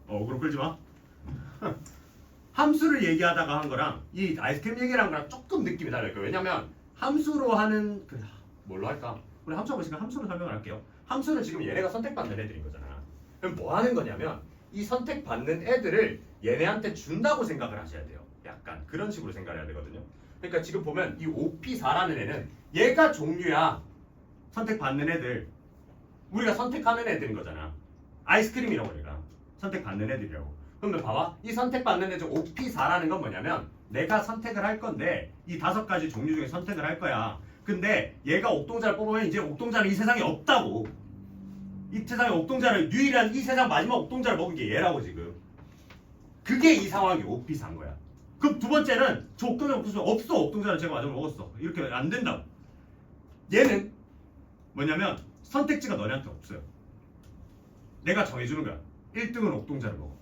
A: 억울로 끌지 마. 함수를 얘기하다가 한 거랑 이 아이스크림 얘기를 한 거랑 조금 느낌이 달라요. 왜냐면 함수로 하는 뭘로 할까? 우리 함수 보시면 함수로 설명을 할게요. 함수는 지금 얘네가 선택받는 애들인 거잖아. 그럼 뭐 하는 거냐면 이 선택받는 애들을 얘네한테 준다고 생각을 하셔야 돼요. 약간 그런 식으로 생각해야 되거든요. 그러니까 지금 보면 이 OP4라는 애는 얘가 종류야. 선택받는 애들. 우리가 선택하는 애들인 거잖아. 아이스크림이라고 우리가 선택받는 애들이라고. 그러면 봐봐. 이 선택받는 애들 OP4라는 건 뭐냐면 내가 선택을 할 건데 이 5가지 종류 중에 선택을 할 거야. 근데 얘가 옥동자를 뽑으면 이제 옥동자는 이 세상에 없다고. 이 세상에 옥동자를 유일한 이 세상 마지막 옥동자를 먹은 게 얘라고 지금. 그게 이 상황이 OP4인 거야. 그럼 두 번째는 저 옥동자 없어. 옥동자를 제가 마지막에 먹었어. 이렇게 안 된다고. 얘는 뭐냐면 선택지가 너네한테 없어요. 내가 정해주는 거야. 1등은 옥동자를 먹어.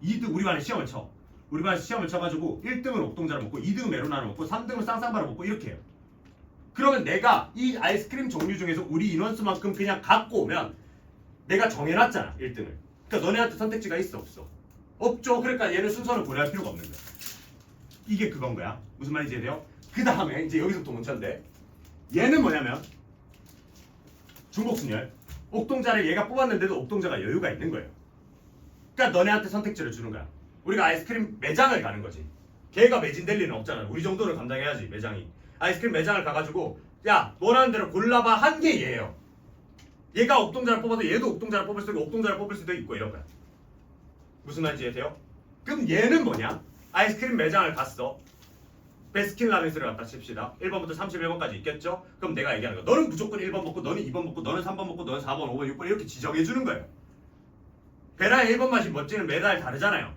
A: 2등 우리 반에 시험을 쳐. 우리 반에 시험을 쳐가지고 1등은 옥동자를 먹고 2등은 메로나를 먹고 3등은 쌍쌍바를 먹고 이렇게 해요. 그러면 내가 이 아이스크림 종류 중에서 우리 인원수만큼 그냥 갖고 오면 내가 정해놨잖아 1등을. 그러니까 너네한테 선택지가 있어 없어? 없죠. 그러니까 얘는 순서를 고려할 필요가 없는 거야. 이게 그건 거야. 무슨 말인지 이해돼요? 그 다음에 이제 여기서부터 문제인데 얘는 뭐냐면 중복순열. 옥동자를 얘가 뽑았는데도 옥동자가 여유가 있는 거예요. 그러니까 너네한테 선택지를 주는 거야. 우리가 아이스크림 매장을 가는 거지. 걔가 매진될 리는 없잖아. 우리 정도는 감당해야지 매장이. 아이스크림 매장을 가가지고 야 원하는 대로 골라봐 한 게 얘예요. 얘가 옥동자를 뽑아도 얘도 옥동자를 뽑을 수도 있고 옥동자를 뽑을 수도 있고 이런 거야. 무슨 말인지 이해돼요? 그럼 얘는 뭐냐? 아이스크림 매장을 갔어. 베스킨라빈스를 갖다 칩시다. 1번부터 31번까지 있겠죠? 그럼 내가 얘기하는 거야. 너는 무조건 1번 먹고 너는 2번 먹고 너는 3번 먹고 너는 4번, 5번, 6번 이렇게 지정해 주는 거예요. 베라의 1번 맛이 멋지는 매달 다르잖아요.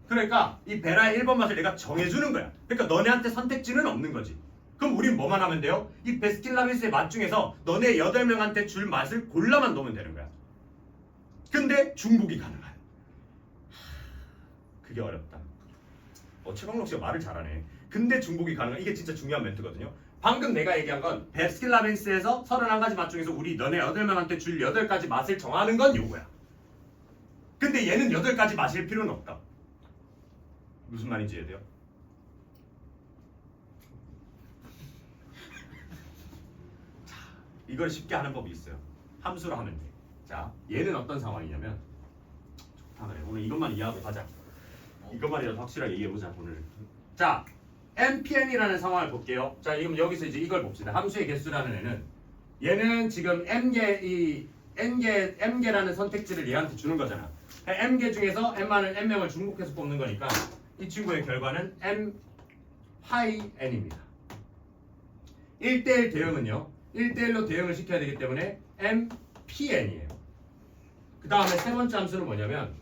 A: 그러니까 이 베라의 1번 맛을 내가 정해주는 거야. 그러니까 너네한테 선택지는 없는 거지. 그럼 우린 뭐만 하면 돼요? 이 베스킨라빈스의 맛 중에서 너네 8명한테 줄 맛을 골라만 넣으면 되는 거야. 근데 중복이 가능한. 그게 어렵다. 최광록 씨가 말을 잘하네. 근데 중복이 가능한. 이게 진짜 중요한 멘트거든요. 방금 내가 얘기한 건 베스킨라빈스에서 31가지 맛 중에서 우리 너네 8명한테 줄 8가지 맛을 정하는 건 요거야. 근데 얘는 8가지 마실 필요는 없다. 무슨 말인지 이해돼요? 자, 이걸 쉽게 하는 법이 있어요. 함수로 하면 돼. 자, 얘는 어떤 상황이냐면 좋다 그래. 오늘 이것만 이해하고 가자. 이것만이라도 확실하게 이해해보자 오늘. 자, MPN이라는 상황을 볼게요. 자, 지금 여기서 이제 이걸 봅시다. 함수의 개수라는 얘는 지금 M개라는 선택지를 얘한테 주는 거잖아. M개 중에서 M명을 중복해서 뽑는 거니까 이 친구의 결과는 M 파이 N입니다. 1대1 대응은요. 1대1로 대응을 시켜야 되기 때문에 MPN이에요. 그 다음에 세 번째 함수는 뭐냐면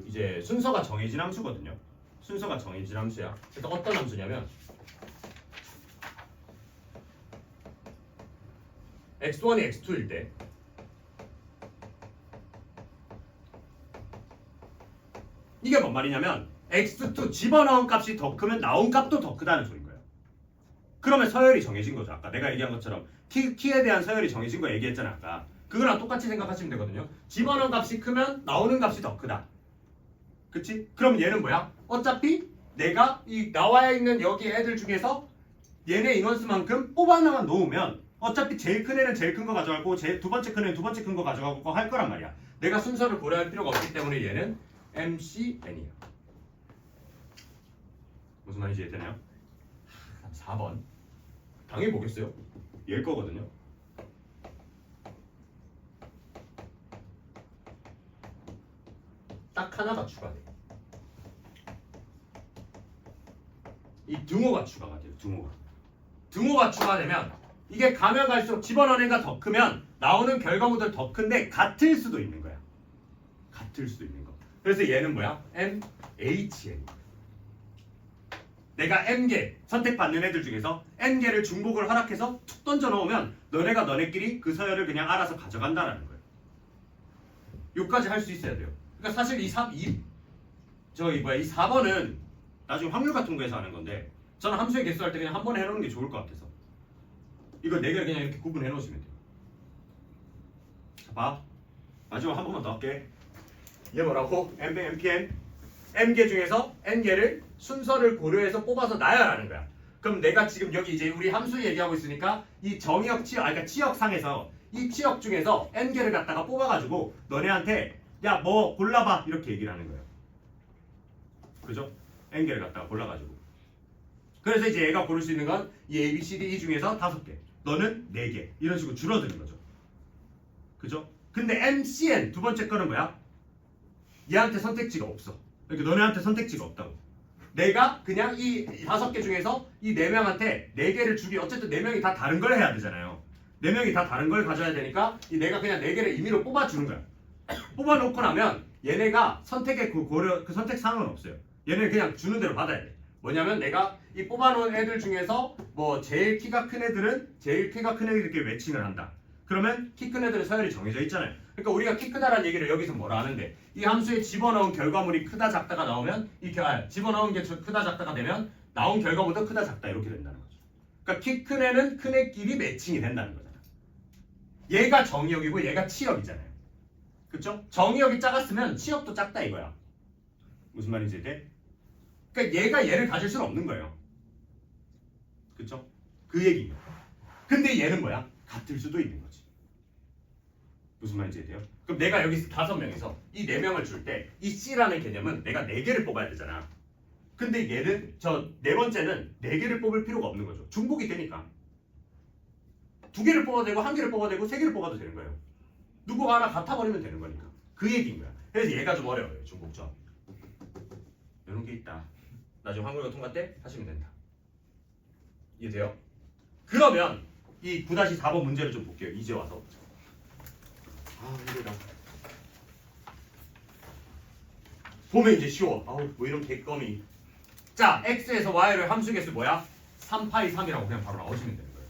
A: 이제 순서가 정해진 함수거든요. 순서가 정해진 함수야. 그래서 어떤 함수냐면 x1이 x2일 때 이게 뭔 말이냐면 x2 집어넣은 값이 더 크면 나온 값도 더 크다는 소린 거예요. 그러면 서열이 정해진 거죠. 아까 내가 얘기한 것처럼 키에 대한 서열이 정해진 거 얘기했잖아. 아까 그거랑 똑같이 생각하시면 되거든요. 집어넣은 값이 크면 나오는 값이 더 크다. 그치? 그럼 얘는 뭐야? 어차피 내가 이 나와 있는 여기 애들 중에서 얘네 인원수만큼 뽑아나만 놓으면 어차피 제일 큰 애는 제일 큰 거 가져가고 두 번째 큰 애는 두 번째 큰 거 가져가고 할 거란 말이야. 내가 순서를 고려할 필요가 없기 때문에 얘는 MCN이에요. 무슨 말인지 이해되나요? 4번 당연히 보겠어요. 얘일 거거든요. 딱 하나가 추가돼. 이 등호가 추가가 돼요. 등호가 추가되면 이게 가면 갈수록 집어넣는 애가 더 크면 나오는 결과물들 더 큰데 같을 수도 있는 거야. 같을 수도 있는 거. 그래서 얘는 뭐야? MHN. 내가 M개 선택받는 애들 중에서 N개를 중복을 허락해서 툭 던져 넣으면 너네가 너네끼리 그 서열을 그냥 알아서 가져간다라는 거예요. 요까지 할 수 있어야 돼요. 그러니까 사실 이 4번은 나중에 확률 같은 거에서 하는 건데 저는 함수의 개수 할 때 그냥 한 번에 해놓는 게 좋을 것 같아서 이거 4개를 그냥 이렇게 구분해 놓으시면 돼요. 자, 봐. 마지막 한 번만 더 할게. 얘 뭐라고? MPN M개 중에서 N개를 순서를 고려해서 뽑아서 나열하는 거야. 그럼 내가 지금 여기 이제 우리 함수 얘기하고 있으니까 이 정의역 치역, 그러니까 치역상에서 이 치역 중에서 N개를 갖다가 뽑아가지고 너네한테 야 뭐 골라봐 이렇게 얘기를 하는 거예요. 그죠? N개를 갖다가 골라가지고 그래서 이제 얘가 고를 수 있는 건 이 A, B, C, D, E 중에서 5개 너는 4개 이런 식으로 줄어드는 거죠. 그죠? 근데 MCN 두 번째 거는 뭐야? 얘한테 선택지가 없어. 그러니까 너네한테 선택지가 없다고. 내가 그냥 이 5개 중에서 이 4명한테 4개를 주기 어쨌든 4명이 다 다른 걸 해야 되잖아요. 4명이 다 다른 걸 가져야 되니까 이 내가 그냥 4개를 임의로 뽑아주는 거야. 뽑아놓고 나면 얘네가 선택의 그 선택 사항은 없어요. 얘네는 그냥 주는 대로 받아야 돼. 뭐냐면 내가 이 뽑아놓은 애들 중에서 뭐 제일 키가 큰 애들은 제일 키가 큰 애들끼리 매칭을 한다. 그러면 키 큰 애들의 서열이 정해져 있잖아요. 그러니까 우리가 키 크다라는 얘기를 여기서 뭐라 하는데 이 함수에 집어넣은 결과물이 크다 작다가 나오면 집어넣은 게 크다 작다가 되면 나온 결과물도 크다 작다 이렇게 된다는 거죠. 그러니까 키 큰 애는 큰 애끼리 매칭이 된다는 거잖아. 얘가 정의역이고 얘가 치역이잖아요. 그쵸? 정의역이 작았으면 치역도 작다 이거야. 무슨 말인지 이해? 그러니까 얘가 얘를 가질 수는 없는 거예요. 그쵸? 그 얘기예요. 근데 얘는 뭐야? 같을 수도 있는 거지. 무슨 말인지 돼요? 그럼 내가 여기 5명에서 이 4명을 줄 때 이 C라는 개념은 내가 4개를 뽑아야 되잖아. 근데 얘는 저 4번째는 4개를 뽑을 필요가 없는 거죠. 중복이 되니까 2개를 뽑아도 되고 1개를 뽑아도 되고 3개를 뽑아도 되는 거예요. 누구가 하나 같아버리면 되는 거니까. 그 얘기인 거야. 그래서 얘가 좀 어려워요. 중복점. 이런 게 있다. 나중에 한국어 통과 때 하시면 된다. 이해돼요? 그러면 이 9-4번 문제를 좀 볼게요. 이제 와서. 힘들다. 보면 이제 쉬워. 뭐 이런 개껌이. 자, x에서 y를 함수 개수 뭐야? 3파이 3이라고 그냥 바로 나오시면 되는 거예요.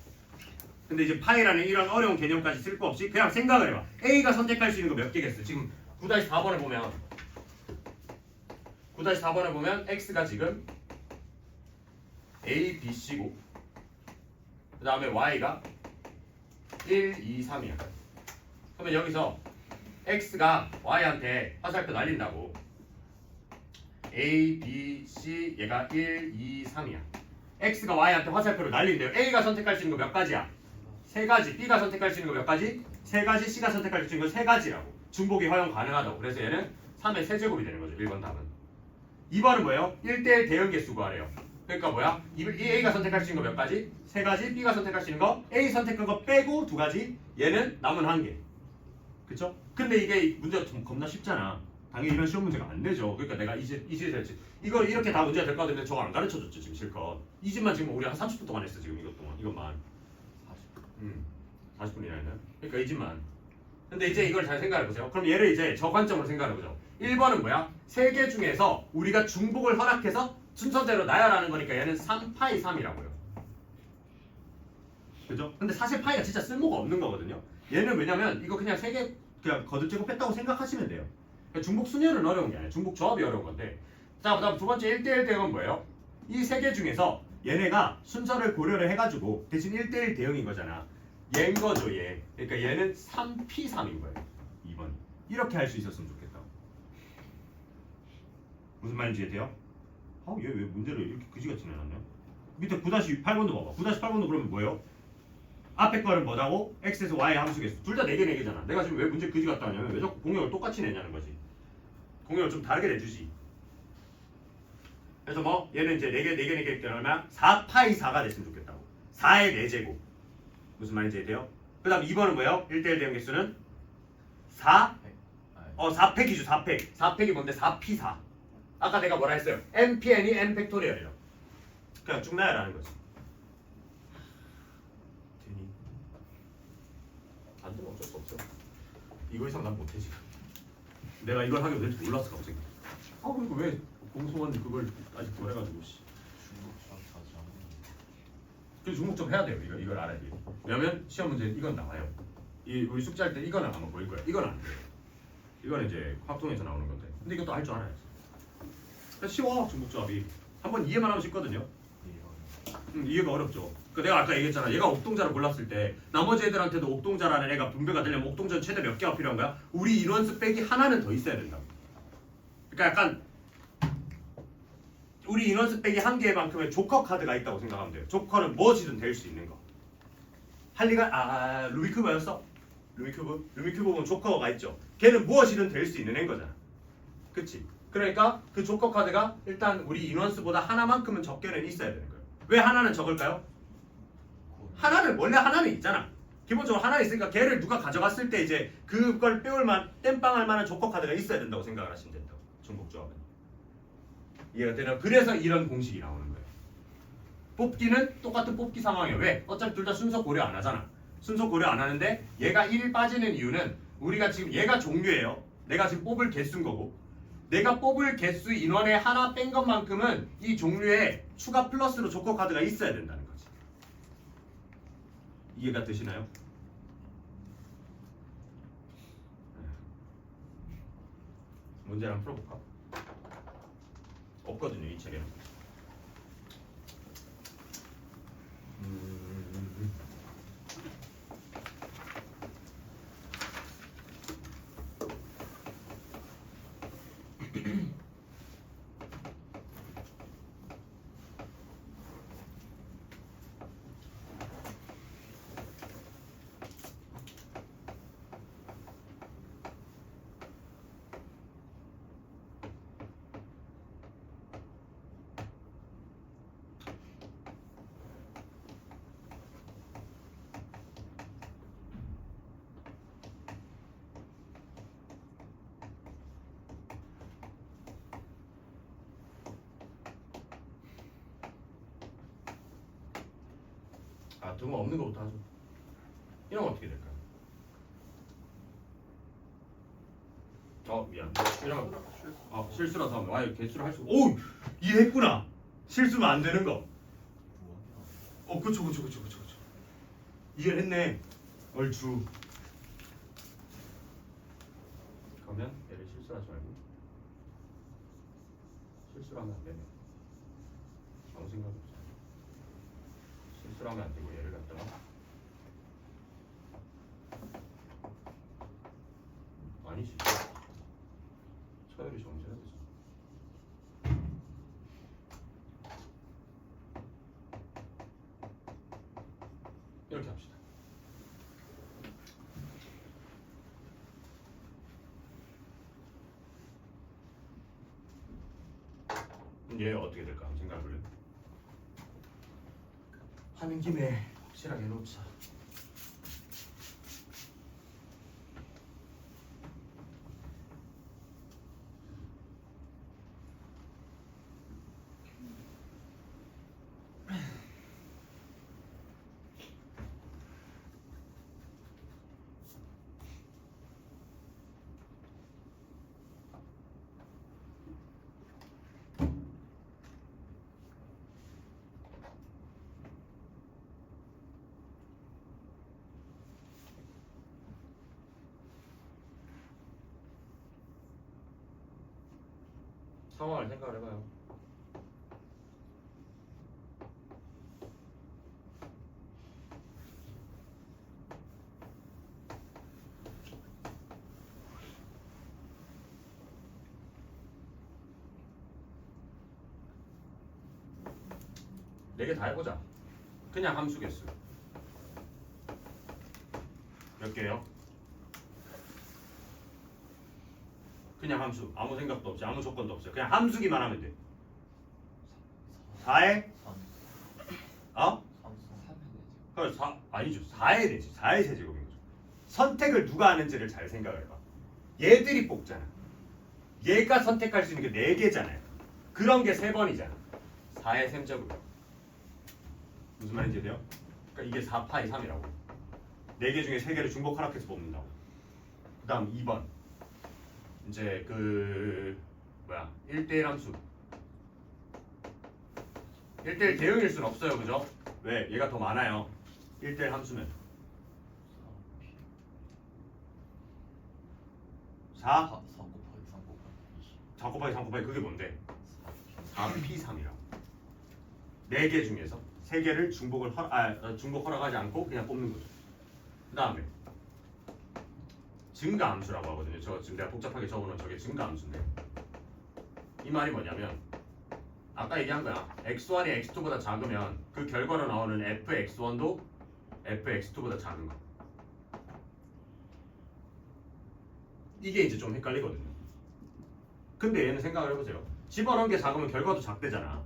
A: 근데 이제 파이라는 이런 어려운 개념까지 쓸 거 없이 그냥 생각을 해봐. a가 선택할 수 있는 거 몇 개겠어? 지금 9-4번을 보면 x가 지금 a, b, c고 그 다음에 y가 1, 2, 3이야. 그러면 여기서 x가 y한테 화살표 날린다고 a, b, c 얘가 1, 2, 3이야. x가 y한테 화살표를 날린대요. a가 선택할 수 있는 거 몇 가지야? 3가지. b가 선택할 수 있는 거 몇 가지? 3가지. c가 선택할 수 있는 거 3가지라고. 중복이 허용 가능하다고. 그래서 얘는 3의 세제곱이 되는 거죠. 1번 답은. 2번은 뭐예요? 1대1 대응계수 구하래요. 그러니까 뭐야? 이 A가 선택할 수 있는 거 몇 가지? 3가지. B가 선택할 수 있는 거 A 선택한 거 빼고 2가지. 얘는 남은 1개. 그쵸? 근데 이게 문제가 좀 겁나 쉽잖아. 당연히 이런 시험 문제가 안 되죠. 그러니까 내가 이제 됐지. 이걸 이렇게 다 문제가 될 거 같은데 저거 안 가르쳐줬죠 지금 실컷. 이 집만 지금 우리 한 30분 동안 했어 지금 이것만. 40분이나 했나요? 그러니까 이 집만. 근데 이제 이걸 잘 생각해보세요. 그럼 얘를 이제 저 관점으로 생각해보죠. 1번은 뭐야? 3개 중에서 우리가 중복을 허락해서 순서대로 나열하는 거니까 얘는 3파이 3이라고요. 그죠? 근데 사실 파이가 진짜 쓸모가 없는 거거든요. 얘는 왜냐면 이거 그냥 3개 그냥 거듭제곱 뺐다고 생각하시면 돼요. 그러니까 중복 순열은 어려운 게 아니에요. 중복 조합이 어려운 건데. 자, 그다음 두 번째 1대1 대응은 뭐예요? 이 3개 중에서 얘네가 순서를 고려를 해가지고 대신 1대1 대응인 거잖아. 얘인 거죠, 얘. 그러니까 얘는 3p3인 거예요. 2번. 이렇게 할 수 있었으면 좋겠다. 무슨 말인지 이해돼요? 얘 왜 문제를 이렇게 그지같이 내놨냐? 밑에 9-8번도 봐봐. 9-8번도 그러면 뭐예요? 앞에 거는 뭐라고? x에서 y 함수 개수. 둘 다 4개 4개잖아. 내가 지금 왜 문제 그지 같다 하냐면 왜 자꾸 공역을 똑같이 내냐는 거지. 공역을 좀 다르게 내주지. 그래서 뭐 얘는 이제 4개 4개 그러면 4파이 4가 됐으면 좋겠다고. 4의 4제곱. 무슨 말인지 이해돼요? 그 다음 2번은 뭐예요? 1대1 대응 개수는 4팩이죠. 4팩. 4팩이 뭔데? 4p4. 아까 내가 뭐라 했어요? npn이 n 팩토리얼이에요. 그냥 쭉 나열하는 거지. 되니? 안 되면 어쩔 수 없어. 이거 이상 난 못해 지금. 내가 이걸 하게 될 줄 몰랐어 갑자기. 그리고 왜 공소원 그걸 아직 더 해가지고 씨. 그 중복점 해야 돼요. 이걸 알아야 돼요. 왜냐면 시험 문제 이건 나와요. 우리 숙제할 때 이거는 아마 보일 거야. 이건 안 돼요. 이거는 이제 확통에서 나오는 건데. 근데 이것도 할 줄 알아야지. 쉬워 중복조합이. 한번 이해만 하면 쉽거든요. 이해가 어렵죠. 내가 아까 얘기했잖아. 얘가 옥동자를 골랐을 때 나머지 애들한테도 옥동자라는 애가 분배가 되려면 옥동자는 최대 몇 개가 필요한 거야? 우리 인원수 빼기 하나는 더 있어야 된다고. 그러니까 약간 우리 인원수 빼기 한 개만큼의 조커 카드가 있다고 생각하면 돼요. 조커는 무엇이든 될 수 있는 거. 할리가 루비큐브였어? 루비큐브 보면 조커가 있죠. 걔는 무엇이든 될 수 있는 애인 거잖아. 그치? 그러니까 그 조커 카드가 일단 우리 인원수보다 하나만큼은 적게는 있어야 되는 거예요. 왜 하나는 적을까요? 하나는 원래 하나는 있잖아. 기본적으로 하나 있으니까 걔를 누가 가져갔을 때 이제 그걸 땜빵할 만한 조커 카드가 있어야 된다고 생각을 하시면 된다고. 중복조합은. 이해가 되나? 그래서 이런 공식이 나오는 거예요. 뽑기는 똑같은 뽑기 상황이에요. 왜? 어차피 둘 다 순서 고려 안 하잖아. 순서 고려 안 하는데 얘가 1 빠지는 이유는 우리가 지금 얘가 종류예요. 내가 지금 뽑을 개수인 거고 내가 뽑을 개수 인원에 하나 뺀 것만큼은 이 종류에 추가 플러스로 조커 카드가 있어야 된다는 거지. 이해가 되시나요? 문제를 한번 풀어볼까? 없거든요 이 책에는. 등호 없는 것부터 하죠. 이런 건 어떻게 될까요? 미안. 이런 거 실수라서 하면 아예 개수를 할 수. 오 이해했구나. 실수면 안 되는 거. 그쵸. 이해를 했네. 얼추. 그러면 얘를 실수하지 말고 실수를 하면 안 되네. 아무 생각 없어. 실수를 하면 안 되고 얘를 갖다가 아니지. 서열이 정지해야 되죠. 이렇게 합시다. 얘 어떻게 될까 한번 생각해볼래? 하는 김에 확실하게 해놓자. 상황을 생각을 해봐요. 네 개 다 해보자. 그냥 함수 개수 몇 개요? 그냥 함수. 아무 생각도 없이 아무 조건도 없어요. 그냥 함수기만 하면 돼. 4에? 그럼 4 아니죠. 4에 되지. 4의 세제곱인 거죠. 선택을 누가 하는지를 잘 생각을 해봐. 얘들이 뽑잖아. 얘가 선택할 수 있는 게 4개잖아요. 그런 게 3번이잖아. 4의 셈제곱. 무슨 말인지 돼요? 그러니까 이게 4파이 3이라고. 4개 중에 3개를 중복 하락해서 뽑는다고. 그 다음 2번 이제 그 뭐야 1대1 함수 1대1 대응일 수는 없어요. 그죠? 왜? 얘가 더 많아요. 1대1 함수는 4
B: 4 곱하기 3 곱하기 20
A: 4 곱하기 3 곱하기 그게 뭔데? 4p3이라고. 4개 중에서 3개를 중복 허락하지 않고 그냥 뽑는 거죠. 그 다음에 증가함수라고 하거든요. 저 지금 내가 복잡하게 적어놓은 저게 증가함수인데 이 말이 뭐냐면 아까 얘기한 거야. x1이 x2보다 작으면 그 결과로 나오는 fx1도 fx2보다 작은 거. 이게 이제 좀 헷갈리거든요. 근데 얘는 생각을 해보세요. 집어넣은 게 작으면 결과도 작대잖아.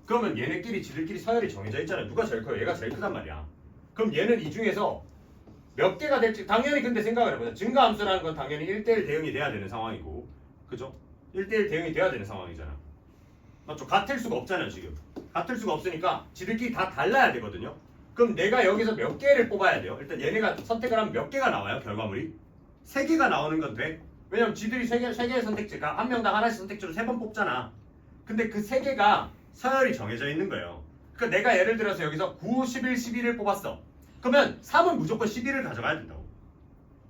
A: 그러면 얘네끼리 지들끼리 서열이 정해져 있잖아요. 누가 제일 커요? 얘가 제일 크단 말이야. 그럼 얘는 이 중에서 몇 개가 될지 당연히 근데 생각을 해보자. 증가함수라는 건 당연히 1대1 대응이 돼야 되는 상황이고 그죠? 1대1 대응이 돼야 되는 상황이잖아. 맞죠? 같을 수가 없잖아요 지금. 같을 수가 없으니까 지들끼리 다 달라야 되거든요. 그럼 내가 여기서 몇 개를 뽑아야 돼요? 일단 얘네가 선택을 하면 몇 개가 나와요? 결과물이? 3개가 나오는 건 돼. 왜냐면 지들이 3개의 선택지가 한 명당 하나씩 선택지로 3번 뽑잖아. 근데 그 3개가 서열이 정해져 있는 거예요. 그러니까 내가 예를 들어서 여기서 9, 11, 11을 뽑았어. 그러면 3은 무조건 11을 가져가야 된다고.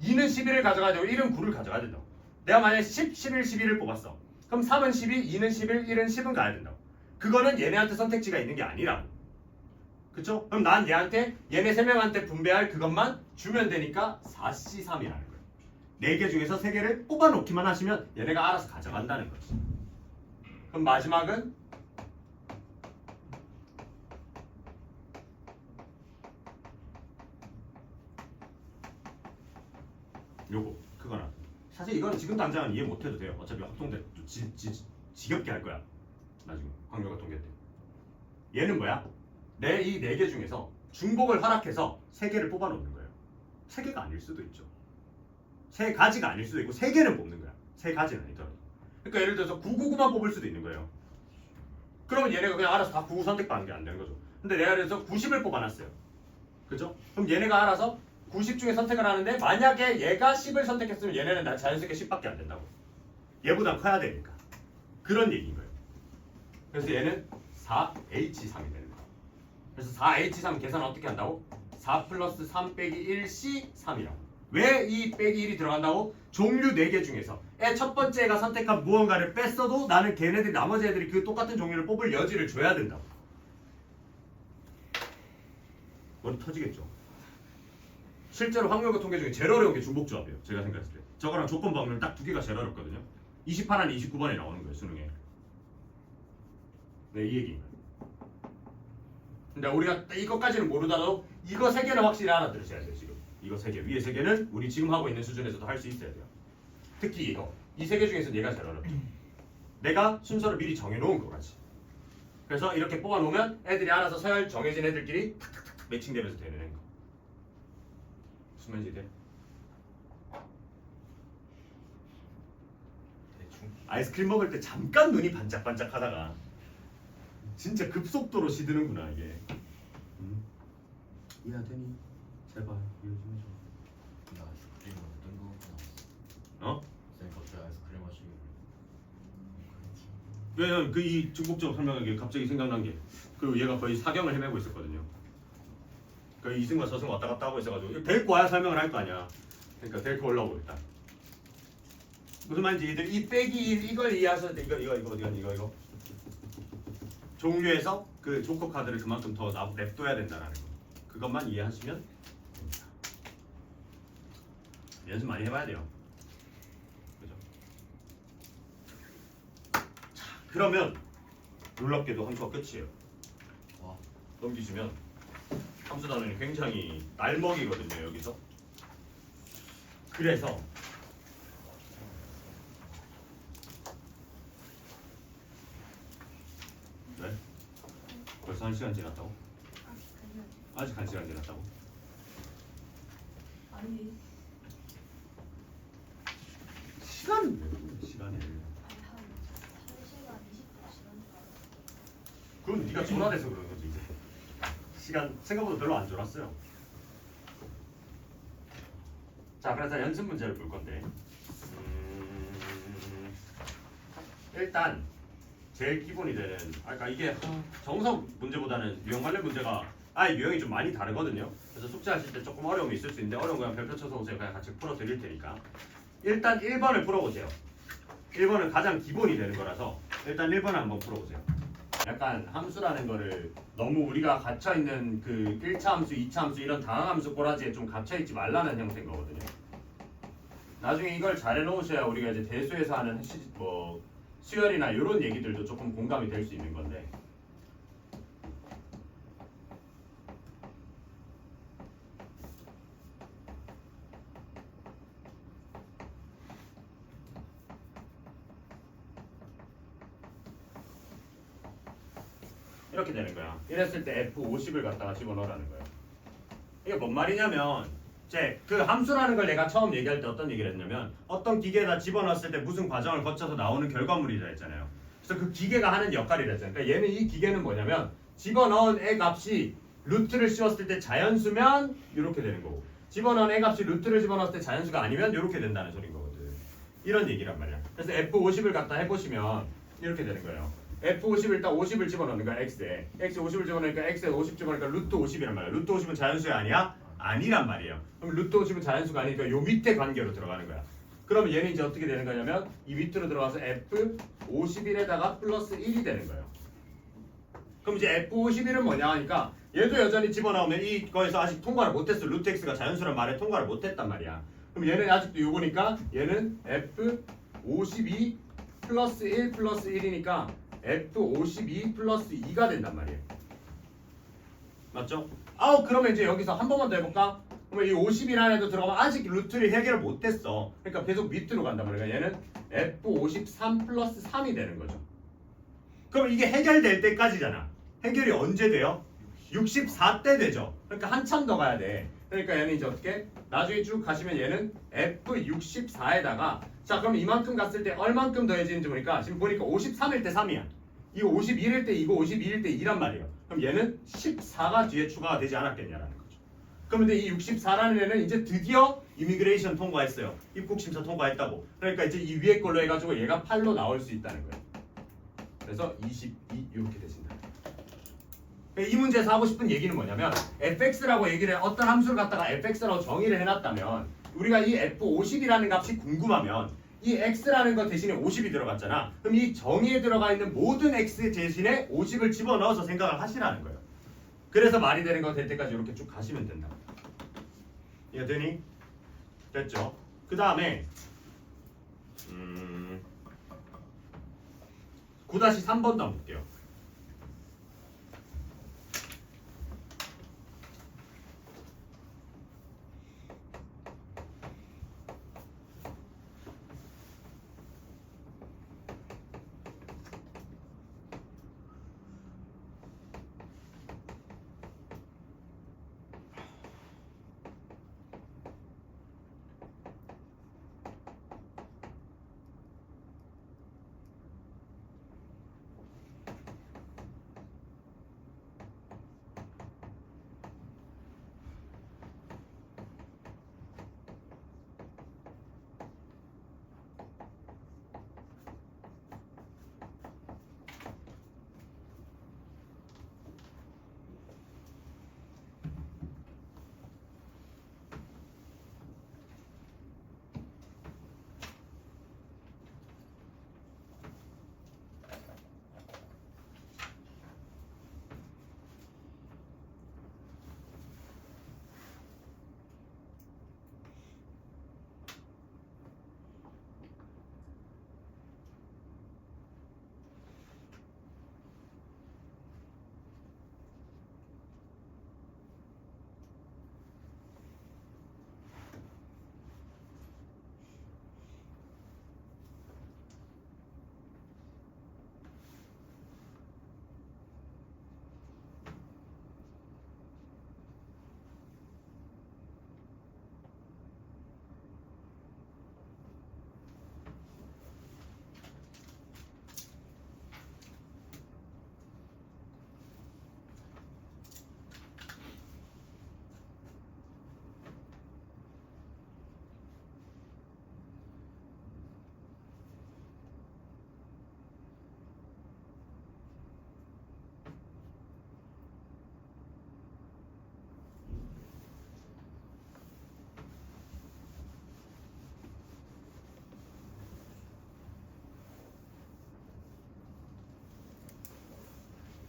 A: 2는 11을 가져가야 되고 1은 9를 가져가야 된다고. 내가 만약에 10, 11, 11을 뽑았어. 그럼 3은 12, 2는 11, 1은 10은 가야 된다고. 그거는 얘네한테 선택지가 있는 게 아니라고. 그쵸? 그럼 난 얘한테 얘네 3명한테 분배할 그것만 주면 되니까 4C3이라는 거예요. 4개 중에서 3개를 뽑아놓기만 하시면 얘네가 알아서 가져간다는 거지. 그럼 마지막은 요거 그거나. 사실 이거는 지금 당장은 이해 못해도 돼요. 어차피 확통돼 지겹게 할 거야. 나중에 확률과 통계 때. 얘는 뭐야? 내 이 4개 중에서 중복을 허락해서 3개를 뽑아놓는 거예요. 3개가 아닐 수도 있죠. 3가지가 아닐 수도 있고 3개는 뽑는 거야. 3가지는 아니더라도. 그러니까 예를 들어서 999만 뽑을 수도 있는 거예요. 그러면 얘네가 그냥 알아서 다 99 선택받는 게 안 되는 거죠. 근데 내가 그래서 90을 뽑아놨어요. 그죠? 그럼 얘네가 알아서 90 중에 선택을 하는데 만약에 얘가 10을 선택했으면 얘네는 난 자연스럽게 10밖에 안 된다고. 얘보다 커야 되니까. 그런 얘기인 거예요. 그래서 얘는 4H3이 되는 거예요. 그래서 4H3 계산 어떻게 한다고? 4 플러스 3 빼기 1C 3이라고. 왜 이 빼기 1이 들어간다고? 종류 4개 중에서 첫 번째 애가 선택한 무언가를 뺐어도 나는 걔네들이 나머지 애들이 그 똑같은 종류를 뽑을 여지를 줘야 된다고. 머리 터지겠죠? 실제로 확률과 통계 중에 제일 어려운 게 중복조합이에요. 제가 생각했을 때. 저거랑 조건 방면 딱 2개가 제일 어렵거든요. 28안 29번에 나오는 거예요. 수능에. 네, 이 얘기인 거예요. 근데 우리가 이것까지는 모르다도 이거 3개는 확실히 알아들으셔야 돼요. 지금. 이거 3개. 위에 3개는 우리 지금 하고 있는 수준에서도 할 수 있어야 돼요. 특히 이거. 이 3개 중에서 얘가 제일 어렵죠. 내가 순서를 미리 정해놓은 거까지. 그래서 이렇게 뽑아놓으면 애들이 알아서 서열 정해진 애들끼리 탁탁탁 매칭되면서 되는 거. 무슨 말인지 돼?
B: 대충
A: 아이스크림 먹을 때 잠깐 눈이 반짝반짝 하다가 진짜 급속도로 시드는구나 이게. 이해가 되니? 제발 이해 좀 해줘.
B: 나 아이스크림 어떤 거 나왔어?
A: 어?
B: 쌤 갑자기 아이스크림 하시길래
A: 왜냐면 그 이 중복적 설명한 게 갑자기 생각난 게 그 얘가 거의 사경을 헤매고 있었거든요. 그 이승과 저승 왔다 갔다 하고 있어가지고 데리고 와야 설명을 할 거 아니야. 그러니까 데리고 올라오고 일단. 무슨 말인지 이들 이 빼기 1 이걸 이해하셔야 돼. 이거 어디 갔니 이거. 종류에서 그 조커 카드를 그만큼 더 냅둬야 된다라는 거. 그것만 이해하시면 됩니다. 연습 많이 해봐야 돼요. 그죠? 자, 그러면 놀랍게도 함수가 끝이에요.
B: 와
A: 넘기시면 함수 단원이 굉장히 날먹이거든요 여기서. 그래서 네? 벌써 1시간 지났다고? 아직 1시간 지났다고?
C: 아니,
A: 시간은 왜 그래 시간을.
C: 한 3시간 20분 지난 줄 알았어.
A: 그건 네가 전화돼서 그러는 거지 이제. 시간 생각보다 별로 안 졸았어요. 자, 그래서 연습 문제를 볼 건데 일단 제일 기본이 되는 아까 이게 정석 문제보다는 유형 관련 문제가 유형이 좀 많이 다르거든요. 그래서 숙제하실 때 조금 어려움이 있을 수 있는데 어려운 거랑 별표 쳐서 오세요. 그냥 같이 풀어드릴 테니까 일단 1번을 풀어보세요. 1번은 가장 기본이 되는 거라서 일단 1번을 한번 풀어보세요. 약간 함수라는 거를 너무 우리가 갇혀있는 그 1차 함수, 2차 함수 이런 다항함수 꼬라지에 좀 갇혀있지 말라는 형태인 거거든요. 나중에 이걸 잘 해놓으셔야 우리가 이제 대수에서 하는 수열이나 이런 얘기들도 조금 공감이 될 수 있는 건데 이렇게 되는 거야. 이랬을 때 F50을 갖다가 집어넣으라는 거예요. 이게 뭔 말이냐면 이제 그 함수라는 걸 내가 처음 얘기할 때 어떤 얘기를 했냐면 어떤 기계에다 집어넣었을 때 무슨 과정을 거쳐서 나오는 결과물이라 했잖아요. 그래서 그 기계가 하는 역할이라 했잖아요. 그러니까 얘는 이 기계는 뭐냐면 집어넣은 애 값이 루트를 씌웠을 때 자연수면 이렇게 되는 거고 집어넣은 애 값이 루트를 집어넣었을 때 자연수가 아니면 이렇게 된다는 소리인 거거든. 이런 얘기란 말이야. 그래서 F50을 갖다 해보시면 이렇게 되는 거예요. F50을 일단 50을 집어넣는 거야. X에. X에 50을 집어넣으니까 X에 50 집어넣으니까 루트 50이란 말이야. 루트 50은 자연수야 아니야? 아니란 말이에요. 그럼 루트 50은 자연수가 아니니까 요 밑에 관계로 들어가는 거야. 그러면 얘는 이제 어떻게 되는 거냐면 이 밑으로 들어가서 F51에다가 플러스 1이 되는 거예요. 그럼 이제 F51은 뭐냐 하니까 얘도 여전히 집어넣으면 이거에서 아직 통과를 못했어. 루트 X가 자연수란 말에 통과를 못했단 말이야. 그럼 얘는 아직도 요거니까 얘는 F52 플러스 1 플러스 1이니까 F52 플러스 2가 된단 말이에요. 맞죠? 그러면 이제 여기서 한 번만 더 해볼까? 그러면 이 50이라는 애도 들어가면 아직 루트를 해결을 못했어. 그러니까 계속 밑으로 간단 말이야. 얘는 F53 플러스 3이 되는 거죠. 그럼 이게 해결될 때까지잖아. 해결이 언제 돼요? 64때 되죠. 그러니까 한참 더 가야 돼. 그러니까 얘는 이제 어떻게? 나중에 쭉 가시면 얘는 F64에다가 자 그럼 이만큼 갔을 때 얼만큼 더해지는지 보니까 지금 보니까 53일 때 3이야. 이거 51일 때 이거 52일 때 2란 말이에요. 그럼 얘는 14가 뒤에 추가가 되지 않았겠냐라는 거죠. 그럼 근데 이 64라는 애는 이제 드디어 이미그레이션 통과했어요. 입국 심사 통과했다고. 그러니까 이제 이 위에 걸로 해가지고 얘가 8로 나올 수 있다는 거예요. 그래서 22 이렇게 되신다. 이 문제에서 하고 싶은 얘기는 뭐냐면 fx라고 얘기를 해 어떤 함수를 갖다가 fx라고 정의를 해놨다면 우리가 이 f50이라는 값이 궁금하면 이 x라는 것 대신에 50이 들어갔잖아. 그럼 이 정의에 들어가 있는 모든 x 대신에 50을 집어넣어서 생각을 하시라는 거예요. 그래서 말이 되는 거 될 때까지 이렇게 쭉 가시면 된다. 이해 되니? 됐죠? 그 다음에 9-3번도 한번 볼게요.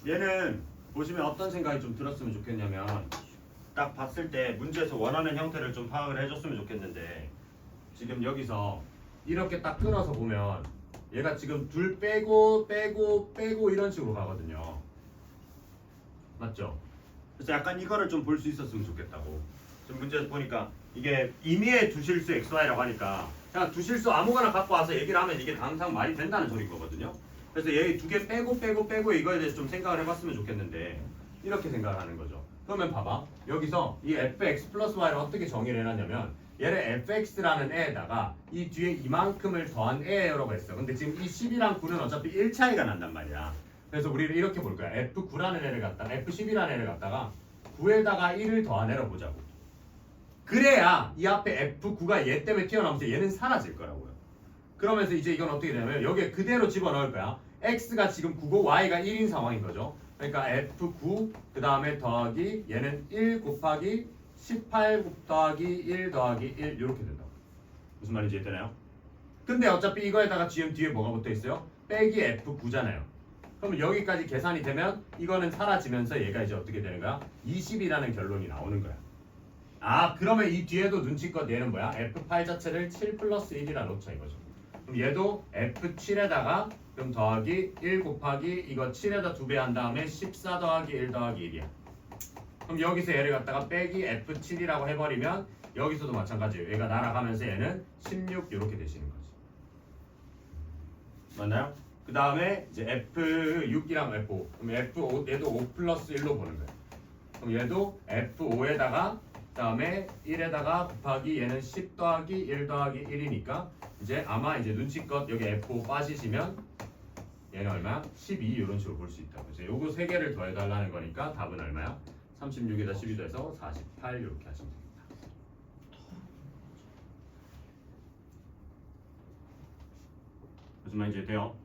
A: 얘는 보시면 어떤 생각이 좀 들었으면 좋겠냐면 딱 봤을 때 문제에서 원하는 형태를 좀 파악을 해줬으면 좋겠는데 지금 여기서 이렇게 딱 끊어서 보면 얘가 지금 둘 빼고 빼고 빼고 이런 식으로 가거든요. 맞죠? 그래서 약간 이거를 좀 볼 수 있었으면 좋겠다고. 지금 문제에서 보니까 이게 임의의 두실수 xy라고 하니까 그냥 두실수 아무거나 갖고 와서 얘기를 하면 이게 항상 말이 된다는 소리인 거거든요. 그래서 얘 두 개 빼고 빼고 빼고 이거에 대해서 좀 생각을 해봤으면 좋겠는데 이렇게 생각을 하는 거죠. 그러면 봐봐. 여기서 이 fx 플러스 y를 어떻게 정의를 해놨냐면 얘를 fx라는 애에다가 이 뒤에 이만큼을 더한 애라고 했어. 근데 지금 이 10이랑 9는 어차피 1 차이가 난단 말이야. 그래서 우리를 이렇게 볼 거야. f9라는 애를 갖다가 f10이라는 애를 갖다가 9에다가 1을 더한 애로 보자고. 그래야 이 앞에 f9가 얘 때문에 튀어나오면서 얘는 사라질 거라고요. 그러면서 이제 이건 어떻게 되냐면 여기에 그대로 집어넣을 거야. x가 지금 9고 y가 1인 상황인 거죠. 그러니까 f9 그 다음에 더하기 얘는 1 곱하기 18 더하기 1 더하기 1 이렇게 된다. 무슨 말인지 이해되나요? 근데 어차피 이거에다가 지금 뒤에 뭐가 붙어 있어요? 빼기 f9잖아요. 그러면 여기까지 계산이 되면 이거는 사라지면서 얘가 이제 어떻게 되는 거야? 20이라는 결론이 나오는 거야. 아 그러면 이 뒤에도 눈치껏 얘는 뭐야? f8 자체를 7 플러스 1이라 놓자 이거죠. 그럼 얘도 f7에다가 그럼 더하기 1 곱하기 이거 7에다 2배 한 다음에 14 더하기 1 더하기 1이야. 그럼 여기서 얘를 갖다가 빼기 f7이라고 해버리면 여기서도 마찬가지예요. 얘가 날아가면서 얘는 16 이렇게 되시는 거지. 맞나요? 그 다음에 이제 f6이랑 f5 그럼 f5 얘도 5 플러스 1로 보는 거예요. 그럼 얘도 f5에다가 그 다음에 1에다가 곱하기 얘는 10 더하기 1 더하기 1이니까 이제 아마 이제 눈치껏 여기 f5 빠지시면 얘는 얼마야? 12 이런 식으로 볼 수 있다고. 이제 요거 세 개를 더해달라는 거니까 답은 얼마야? 36에다 12 더해서 48 이렇게 하시면 됩니다. 무슨 말인지 돼요?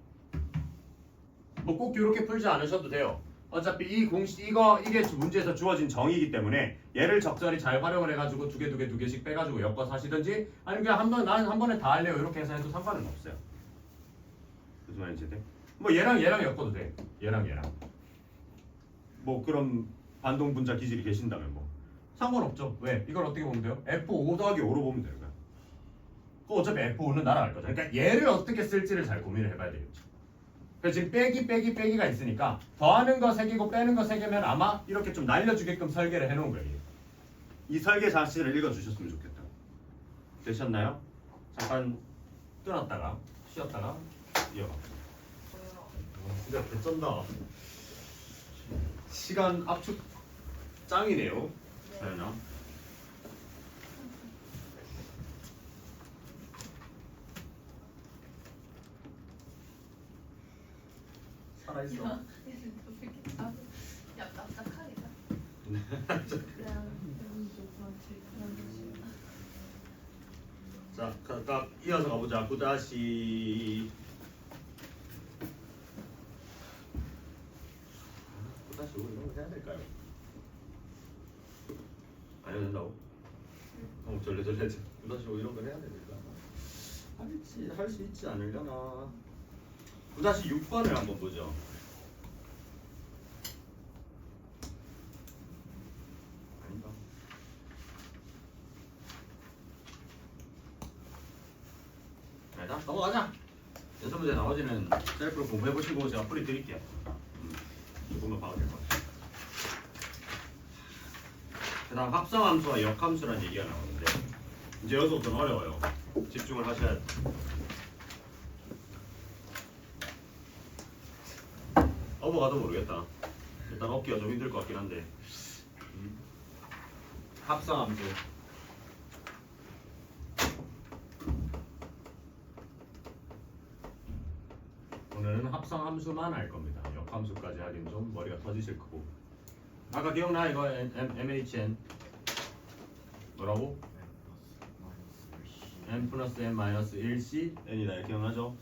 A: 뭐 꼭 이렇게 풀지 않으셔도 돼요. 어차피 이 공식 이게 문제에서 주어진 정의이기 때문에 얘를 적절히 잘 활용을 해가지고 두 개씩 빼가지고 엮어서 하시든지 아니면 그냥 나는 한 번에 다 할래요 이렇게 해서 해도 상관은 없어요. 무슨 말인지 돼? 뭐 얘랑 엮어도 돼. 얘랑 뭐 그런 반동 분자 기질이 계신다면 뭐 상관없죠. 왜? 이걸 어떻게 보면 돼요? f5 더하기 5로 보면 되는 거야. 그 어차피 f5는 날아갈 거죠. 그러니까 얘를 어떻게 쓸지를 잘 고민을 해봐야 되겠죠. 그래서 지금 빼기가 있으니까 더하는 거 3개고 빼는 거 3개면 아마 이렇게 좀 날려주게끔 설계를 해놓은 거예요. 이 설계 자체를 읽어주셨으면 좋겠다. 되셨나요? 잠깐 끊었다가 쉬었다가 이어갑시다. 진짜 개쩐다. 시간 압축 짱이네요. 자연아. 살아있어.
C: 야, 납작하겠다.
A: 자, 각각 이어서 가보자. 9-5 이런 거 해야 될까요? 안 해도 된다고? 절레 9-5 이런 거 해야 될까? 할 수 있지 않으려나? 9-6번을 한번 보죠. 아닌가? 아니다. 넘어가자. 여섯 문제 나머지는 셀프로 공부해보시고 제가 풀이 드릴게요. 조금만 봐도 될 것 같아요. 그 다음 합성함수와 역함수라는 얘기가 나오는데 이제 여기서부터는 어려워요. 집중을 하셔야 돼요. 어버가도 모르겠다. 일단 얻기가 좀 힘들 것 같긴 한데 합성함수 오늘은 합성함수만 할 겁니다. 역함수까지 하긴 좀 머리가 터지실 거고. 아까 기억나 이거 MHN 뭐라고? n 플러스 n 마이너스 1c n이다. 기억나죠?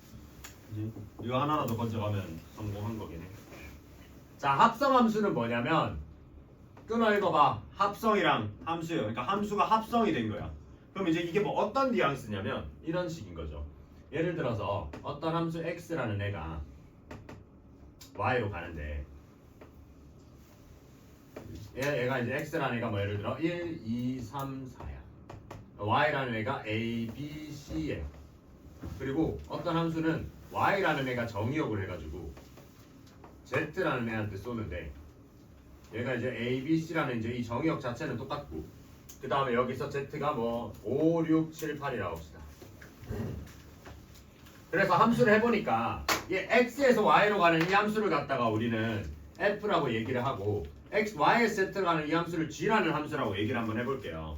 A: 이거 하나라도 건져가면 성공한 거긴 해. 자, 합성함수는 뭐냐면 끊어 읽어봐. 합성이랑 함수예요. 그러니까 함수가 합성이 된 거야. 그럼 이제 이게 뭐 어떤 뉘앙스냐면 이런 식인 거죠. 예를 들어서 어떤 함수 x라는 애가 y로 가는데 얘가 이제 x라는 애가 뭐 예를 들어 1, 2, 3, 4야. y라는 애가 a, b, c예요. 그리고 어떤 함수는 y라는 애가 정의역을 해가지고 z라는 애한테 쏘는데 얘가 이제 a, b, c라는 이제 이 정의역 자체는 똑같고 그 다음에 여기서 z가 뭐 5, 6, 7, 8이라고 합시다. 그래서 함수를 해보니까 이 x에서 y로 가는 이 함수를 갖다가 우리는 f라고 얘기를 하고 x, y에서 z로 가는 이 함수를 g라는 함수라고 얘기를 한번 해볼게요.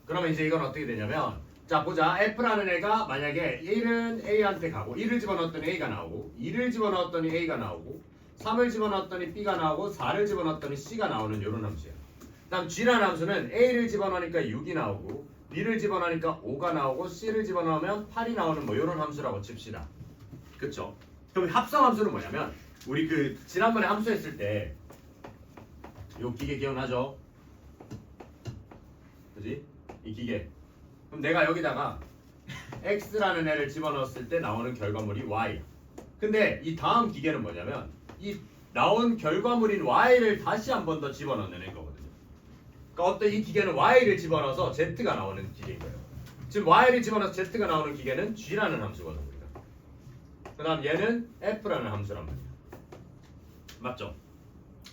A: 그러면 이제 이건 어떻게 되냐면 자 보자. f라는 애가 만약에 1은 a한테 가고 1을 집어넣었더니 a가 나오고 2를 집어넣었더니 a가 나오고 3을 집어넣었더니 b가 나오고 4를 집어넣었더니 c가 나오는 이런 함수야. 그 다음 g라는 함수는 a를 집어넣으니까 6이 나오고 b를 집어넣으니까 5가 나오고 c를 집어넣으면 8이 나오는 뭐 이런 함수라고 칩시다. 그쵸? 그럼 합성 함수는 뭐냐면 우리 그 지난번에 함수했을 때 요 기계 기억나죠? 그지? 이 기계. 그럼 내가 여기다가 x라는 애를 집어넣었을 때 나오는 결과물이 y. 근데 이 다음 기계는 뭐냐면 이 나온 결과물인 y를 다시 한 번 더 집어넣는 애거든요. 그러니까 어떤 이 기계는 y를 집어넣어서 z가 나오는 기계인 거예요. 지금 y를 집어넣어서 z가 나오는 기계는 g라는 함수거든요. 우리가. 그다음 얘는 f라는 함수란 말이야. 맞죠?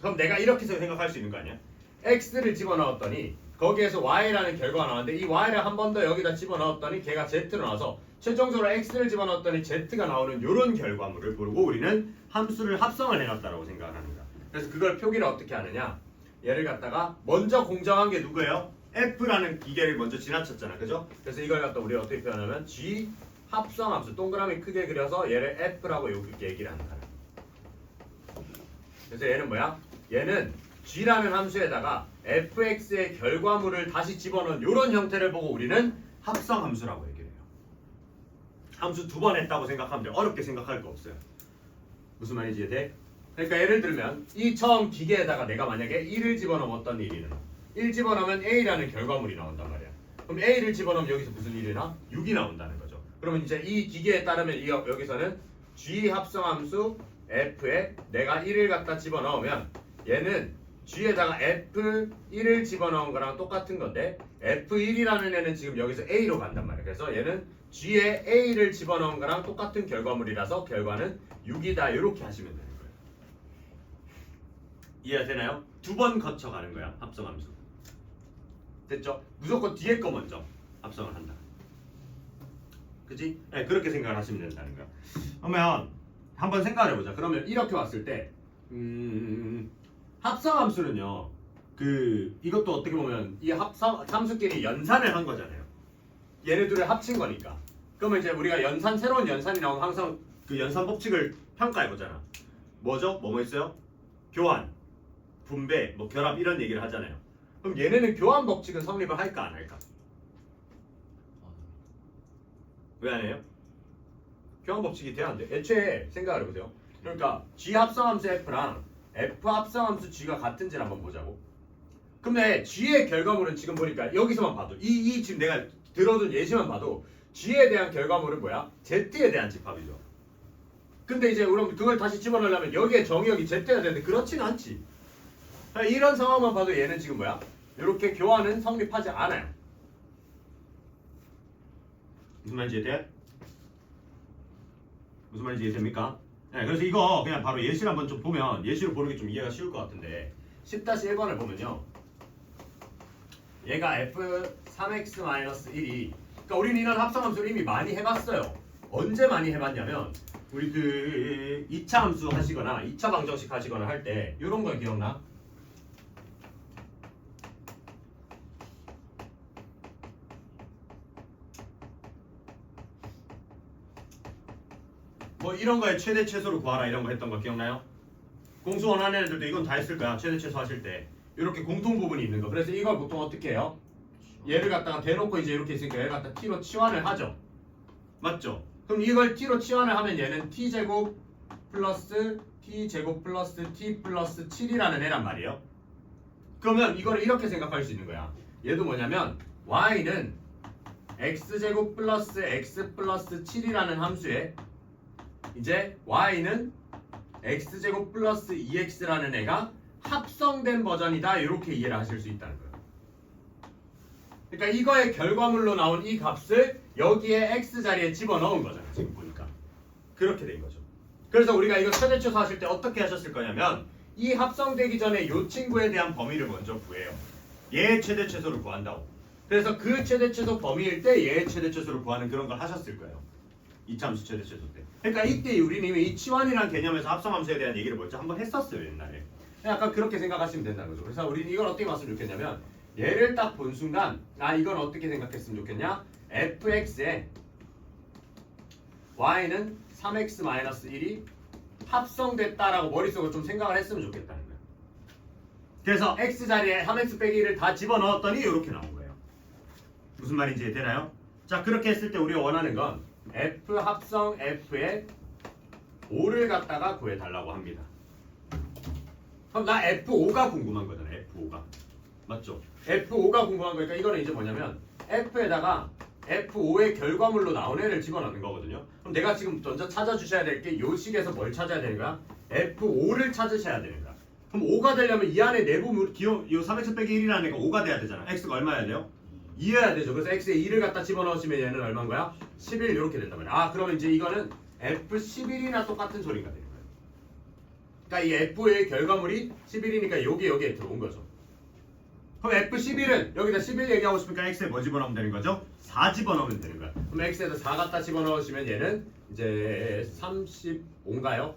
A: 그럼 내가 이렇게 생각할 수 있는 거 아니야? x를 집어넣었더니 거기에서 y라는 결과가 나왔는데 이 y를 한 번 더 여기다 집어넣었더니 걔가 z로 나와서 최종적으로 x를 집어넣었더니 z가 나오는 이런 결과물을 보고 우리는 함수를 합성을 해놨다고 생각을 합니다. 그래서 그걸 표기를 어떻게 하느냐? 얘를 갖다가 먼저 공정한 게 누구예요? f라는 기계를 먼저 지나쳤잖아, 그죠? 그래서 이걸 갖다 우리가 어떻게 표현하면 g 합성함수 동그라미 크게 그려서 얘를 f라고 이렇게 얘기를 한다. 그래서 얘는 뭐야? 얘는 g라는 함수에다가 fx의 결과물을 다시 집어넣은 이런 형태를 보고 우리는 합성함수라고 얘기를 해요. 함수 두 번 했다고 생각하면 돼. 어렵게 생각할 거 없어요. 무슨 말인지 이해돼? 그러니까 예를 들면 이 처음 기계에다가 내가 만약에 1을 집어넣었던 일이는 1 집어넣으면 a라는 결과물이 나온단 말이야. 그럼 a를 집어넣으면 여기서 무슨 일이 나? 6이 나온다는 거죠. 그러면 이제 이 기계에 따르면 여기서는 g 합성함수 f에 내가 1을 갖다 집어넣으면 얘는 g에다가 f1을 집어넣은 거랑 똑같은 건데 f1이라는 애는 지금 여기서 a로 간단 말이야. 그래서 얘는 g에 a를 집어넣은 거랑 똑같은 결과물이라서 결과는 6이다 이렇게 하시면 되는 거예요. 이해가 되나요? 두 번 거쳐가는 거야 합성함수. 됐죠? 무조건 뒤에 거 먼저 합성을 한다. 그치? 네, 그렇게 생각을 하시면 된다는 거야. 그러면 한번 생각을 해보자. 그러면 이렇게 왔을 때 합성함수는요. 이것도 어떻게 보면 이 함수끼리 연산을 한 거잖아요. 얘네들을 합친 거니까. 그러면 이제 우리가 새로운 연산이 나오면 항상 그 연산 법칙을 평가해 보잖아. 뭐죠? 뭐뭐 있어요? 교환, 분배, 뭐 결합 이런 얘기를 하잖아요. 그럼 얘네는 교환 법칙은 성립을 할까 안 할까? 왜 안 해요? 교환 법칙이 돼야 안 돼. 애초에 생각을 해보세요. 그러니까 G 합성함수 F랑 F 합성함수 G가 같은지를 한번 보자고. 근데 G의 결과물은 지금 보니까 여기서만 봐도 이 지금 내가 들어둔 예시만 봐도 G에 대한 결과물은 뭐야? Z에 대한 집합이죠. 근데 이제 그럼 그걸 다시 집어넣으려면 여기에 정의역이 Z가 되는데 그렇지는 않지. 이런 상황만 봐도 얘는 지금 뭐야? 이렇게 교환은 성립하지 않아요. 무슨 말인지 이해돼? 무슨 말인지 이해됩니까? 네, 그래서 이거 그냥 바로 예시를 한번 좀 보면 예시로 보는 게 좀 이해가 쉬울 것 같은데 10-1번을 보면요. 얘가 f3x-1이 그러니까 우리는 이런 합성함수를 이미 많이 해봤어요. 언제 많이 해봤냐면 우리 2차 함수 하시거나 2차 방정식 하시거나 할 때 이런 거 기억나? 뭐 이런 거에 최대 최소를 구하라 이런 거 했던 거 기억나요? 공수 원하는 애들도 이건 다 했을 거야. 최대 최소 하실 때 이렇게 공통 부분이 있는 거. 그래서 이걸 보통 어떻게 해요? 얘를 갖다가 대놓고 이제 이렇게 있으니까 얘를 갖다 t로 치환을 하죠. 맞죠? 그럼 이걸 t로 치환을 하면 얘는 t제곱 플러스 t제곱 플러스 t 플러스 7이라는 애란 말이에요. 그러면 이거를 이렇게 생각할 수 있는 거야. 얘도 뭐냐면 y는 x제곱 플러스 x 플러스 7이라는 함수에 이제 y는 x제곱 플러스 2x라는 애가 합성된 버전이다 이렇게 이해를 하실 수 있다는 거예요. 그러니까 이거의 결과물로 나온 이 값을 여기에 x 자리에 집어넣은 거잖아요. 지금 보니까 그렇게 된 거죠. 그래서 우리가 이거 최대최소 하실 때 어떻게 하셨을 거냐면 이 합성되기 전에 이 친구에 대한 범위를 먼저 구해요. 얘의 최대최소를 구한다고. 그래서 그 최대최소 범위일 때 얘의 최대최소를 구하는 그런 걸 하셨을 거예요. 이참수 최대최소 때. 그러니까 이때 우리는 이미 이 치환이라는 개념에서 합성함수에 대한 얘기를 먼저 한번 했었어요 옛날에. 약간 그렇게 생각하시면 된다는 거죠. 그래서 우리는 이걸 어떻게 봤으면 좋겠냐면 얘를 딱 본 순간 이건 어떻게 생각했으면 좋겠냐? fx에 y는 3x-1이 합성됐다라고 머릿속으로 좀 생각을 했으면 좋겠다는 거예요. 그래서 x 자리에 3x 빼기 1을 다 집어넣었더니 이렇게 나온 거예요. 무슨 말인지 되나요? 자 그렇게 했을 때 우리가 원하는 건 f 합성 f의 5를 갖다가 구해달라고 합니다. 그럼 나 F5가 궁금한 거잖아. F5가 맞죠? F5가 궁금한 거니까 이거는 이제 뭐냐면 F에다가 F5의 결과물로 나온 애를 집어넣는 거거든요. 그럼 내가 지금 먼저 찾아주셔야 될 게 요 식에서 뭘 찾아야 되는 거야? F5를 찾으셔야 되는 거야. 그럼 5가 되려면 이 안에 내부 기호 요 3x 빼기 1이라는 애가 5가 돼야 되잖아. x가 얼마여야 돼요? 2여야 되죠. 그래서 x에 2를 갖다 집어넣으시면 얘는 얼마인 거야? 11 이렇게 된단 말이야. 그러면 이제 이거는 F11이나 똑같은 소리가 되는 거예요. 그러니까 이 F의 결과물이 11이니까 여기에 들어온 거죠. 그럼 F11은 여기다 11 얘기하고 싶으니까 X에 뭐 집어넣으면 되는 거죠? 4 집어넣으면 되는 거야. 그럼 X에다 4 갖다 집어넣으시면 얘는 이제 35인가요?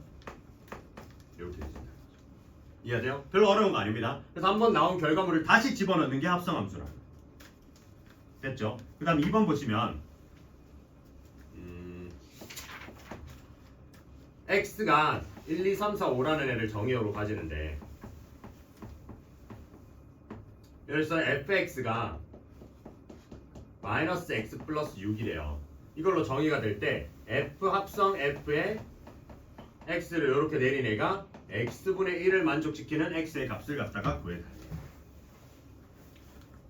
A: 이렇게 되죠. 이해돼요? 별로 어려운 거 아닙니다. 그래서 한번 나온 결과물을 다시 집어넣는 게 합성함수라고. 됐죠? 그 다음 2번 보시면 X가 1, 2, 3, 4, 5라는 애를 정의어로 가지는데 그래서 fx가 마이너스 x 플러스 6이래요. 이걸로 정의가 될 때 f 합성 f에 x를 이렇게 내린 애가 x분의 1을 만족시키는 x의 값을 갖다가 구해야 돼요.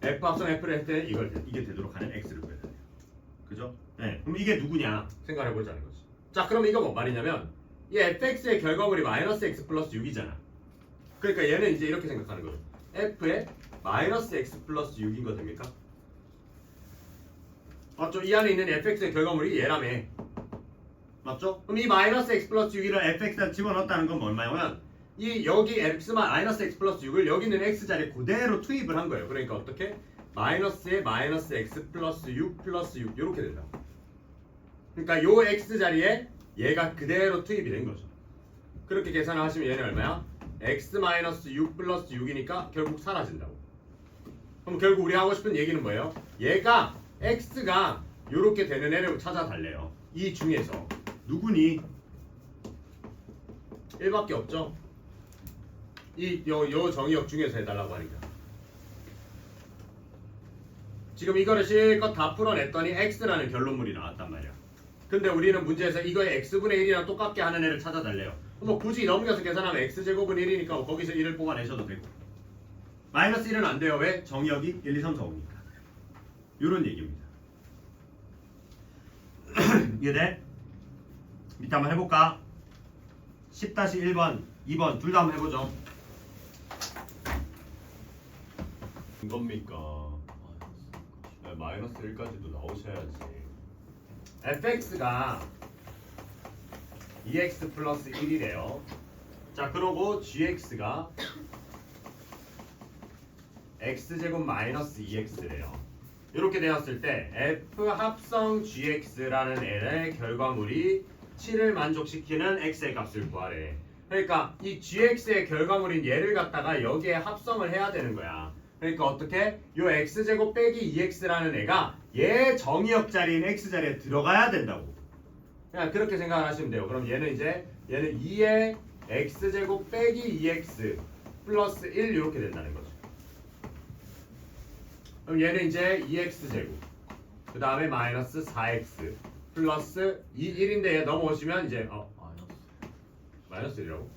A: f 합성 f를 했을 때 이게 되도록 하는 x를 구해야 돼요. 그죠? 네. 그럼 이게 누구냐 생각해보자는 거지. 자 그럼 이거 뭔 말이냐면 이 fx의 결과물이 마이너스 x 플러스 6이잖아. 그러니까 얘는 이제 이렇게 생각하는 거예요. f에 마이너스 x 플러스 6인 거 됩니까? 맞죠? 이 안에 있는 fx의 결과물이 얘라며. 맞죠? 그럼 이 마이너스 x 플러스 6을 fx에 집어넣었다는 건 얼마냐면 이 여기 x 마이너스 x 플러스 6을 여기 있는 x 자리에 그대로 투입을 한 거예요. 그러니까 어떻게? 마이너스에 마이너스 x 플러스 6 플러스 6 이렇게 된다. 그러니까 요 x 자리에 얘가 그대로 투입이 된 거죠. 그렇게 계산을 하시면 얘는 얼마야? x 마이너스 6 플러스 6이니까 결국 사라진다고. 그럼 결국 우리 하고 싶은 얘기는 뭐예요? 얘가 x가 요렇게 되는 애를 찾아달래요. 이 중에서 누구니? 1밖에 없죠? 요 정의역 중에서 해달라고 하니까. 지금 이거를 실컷 다 풀어냈더니 x라는 결론물이 나왔단 말이야. 근데 우리는 문제에서 이거에 x분의 1이랑 똑같게 하는 애를 찾아달래요. 뭐 굳이 넘겨서 계산하면 x제곱은 1이니까 뭐 거기서 1을 뽑아내셔도 되고 마이너스 1은 안 돼요. 왜? 정의역이 1, 2, 3, 4, 5니까. 요런 얘기입니다. 이해돼? 밑에 한번 해볼까? 10-1번, 2번 둘 다 한번 해보죠. 이겁니까? 마이너스 1까지도 나오셔야지. fx가 2x 플러스 1이래요. 자 그러고 gx가 x제곱 마이너스 2x래요. 이렇게 되었을 때 f 합성 gx라는 애의 결과물이 7을 만족시키는 x의 값을 구하래. 그러니까 이 gx의 결과물인 얘를 갖다가 여기에 합성을 해야 되는 거야. 그러니까 어떻게? 요 x제곱 빼기 2x라는 애가 얘 정의역 자리인 x 자리에 들어가야 된다고. 그냥 그렇게 생각을 하시면 돼요. 그럼 얘는 2의 x제곱 빼기 2x 플러스 1 이렇게 된다는 거죠. 그럼 얘는 이제 2x제곱 그 다음에 마이너스 4x 플러스 1인데 얘 넘어오시면 이제 마이너스 1이라고?